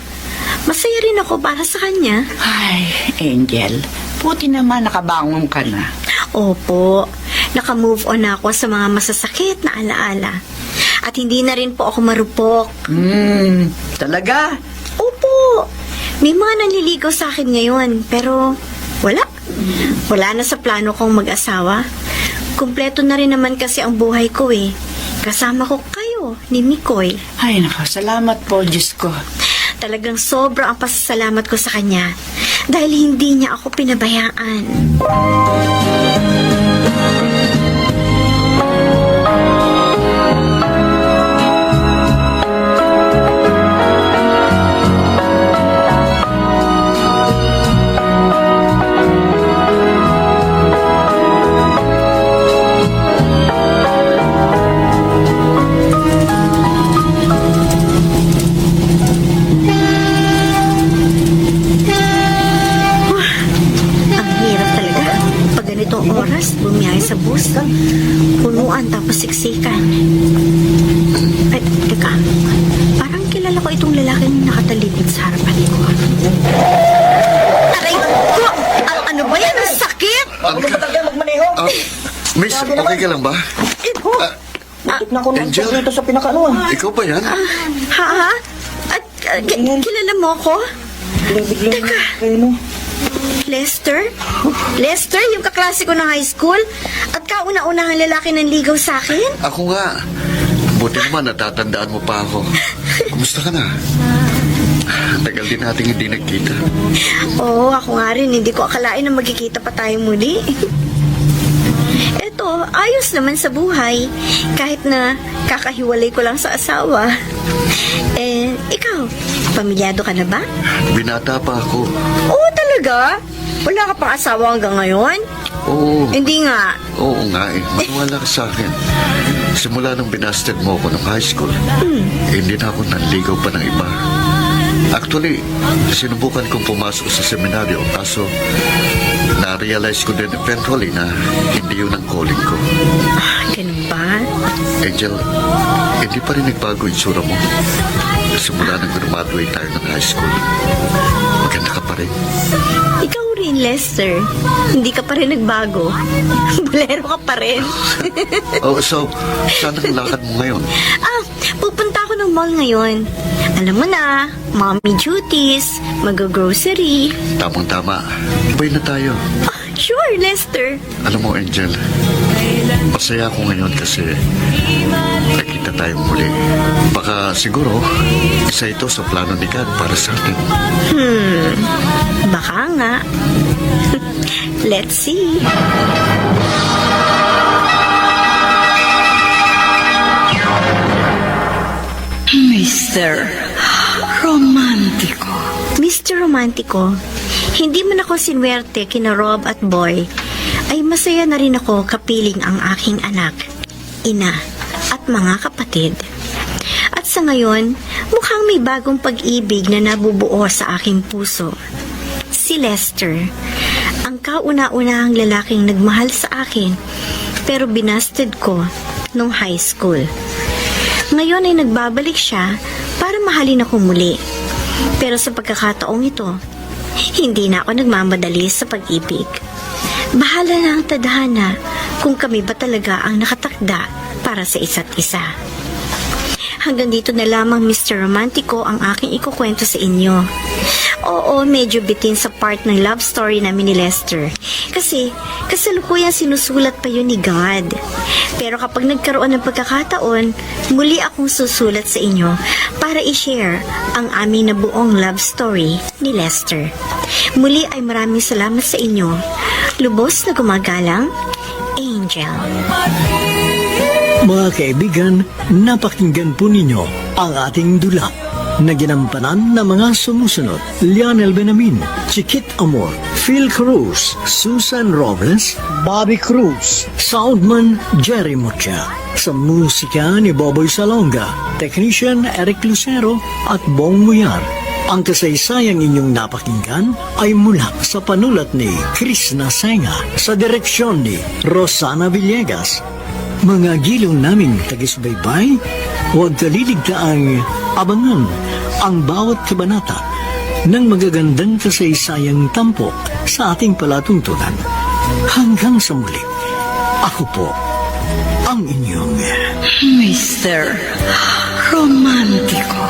Masaya rin ako para sa kanya. Ay, Angel, buti naman nakabangon ka na. Opo, naka-move on na ako sa mga masasakit na alaala. At hindi na rin po ako marupok. Talaga? Opo, may mga nanliligaw sa akin ngayon, pero wala. Wala na sa plano kong mag-asawa. Kumpleto na rin naman kasi ang buhay ko eh. Kasama ko kayo ni Mikoy. Ay, salamat po, Diyos ko. Talagang sobra ang pasasalamat ko sa kanya dahil hindi niya ako pinabayaan. Sa bus, punuan tapos siksikan. Ay, teka, parang kilala ko itong lalaking nakatalikod sa harapan ko. Aray ko! Ano ba yan? Ang sakit! Miss, okay ka lang ba? Angel, ikaw ba yan? Ha? At kilala mo ko? Teka. Lester? Lester, yung kaklase ko ng high school? At kauna-unahang lalaki ng ligaw sa akin? Ako nga. Buti naman natatandaan mo pa ako. Kumusta ka na? Tagal din nating hindi nagkita. Oo, ako nga rin. Hindi ko akalain na magkikita pa tayo muli. Eto, ayos naman sa buhay. Kahit na kakahiwalay ko lang sa asawa. Ikaw, Pamilyado ka na ba? Binata pa ako. Oo, talaga? Wala ka pang asawa hanggang ngayon? Oo. Hindi nga. Oo nga eh. Maniwala ka sa akin. Simula nung binasted mo ako ng high school, hindi na ako nanligaw pa ng iba. Actually, sinubukan kong pumasok sa seminaryo, kaso na-realize ko din eventually na hindi yun ang calling ko. Ganun ba? Angel, hindi pa rin nagbago yung tsura mo. Simula nang graduate tayo ng high school, maganda ka pa rin. Ikaw rin, Lester. Hindi ka pa rin nagbago. Bolero ka pa rin. Oh, so, saan ang lakad mo ngayon? Pupunta ako ng mall ngayon. Alam mo na, mommy duties, mag-grocery. Tamang-tama. Ibay na tayo. Sure, Lester. Alam mo, Angel, masaya ako ngayon kasi nakita tayong muli. Baka siguro, isa ito sa plano ni God para sa atin. Baka nga. Let's see. Mr. Romantico. Mr. Romantico, hindi man ako sinwerte kina Rob at Boy, ay masaya na rin ako kapiling ang aking anak, ina, at mga kapatid. At sa ngayon, mukhang may bagong pag-ibig na nabubuo sa aking puso. Si Lester, ang kauna-unahang lalaking nagmahal sa akin, pero binasted ko nung high school. Ngayon ay nagbabalik siya para mahalin ako muli. Pero sa pagkakataong ito, hindi na ako nagmamadali sa pag-ibig. Bahala na ang tadhana kung kami ba talaga ang nakatakda para sa isa't isa. Hanggang dito na lamang, Mr. Romantico, ang aking ikukwento sa inyo. Oo, medyo bitin sa part ng love story namin ni Lester. Kasi kasalukuyan sinusulat pa yun ni God. Pero kapag nagkaroon ng pagkakataon, muli akong susulat sa inyo para i-share ang aming nabuong love story ni Lester. Muli ay maraming salamat sa inyo. Lubos na gumagalang, Angel. Mga kaibigan, napakinggan po ninyo ang ating dula na ginampanan ng mga sumusunod: Lionel Benamin, Chiquit Amor, Phil Cruz, Susan Robles, Bobby Cruz, Soundman Jerry Mocha, sa musika ni Boboy Salonga, Technician Eric Lucero at Bong Muyar. Ang kasaysayang inyong napakinggan ay mula sa panulat ni Chris Nasenga, sa direksyon ni Rosana Villegas. Mga gilong naming tagisbaybay, huwag kaliligtaang abangan ang bawat kabanata ng magagandang kasaysayang tampok sa ating palatuntunan. Hanggang sa muli, ako po ang inyong Mr. Romantico.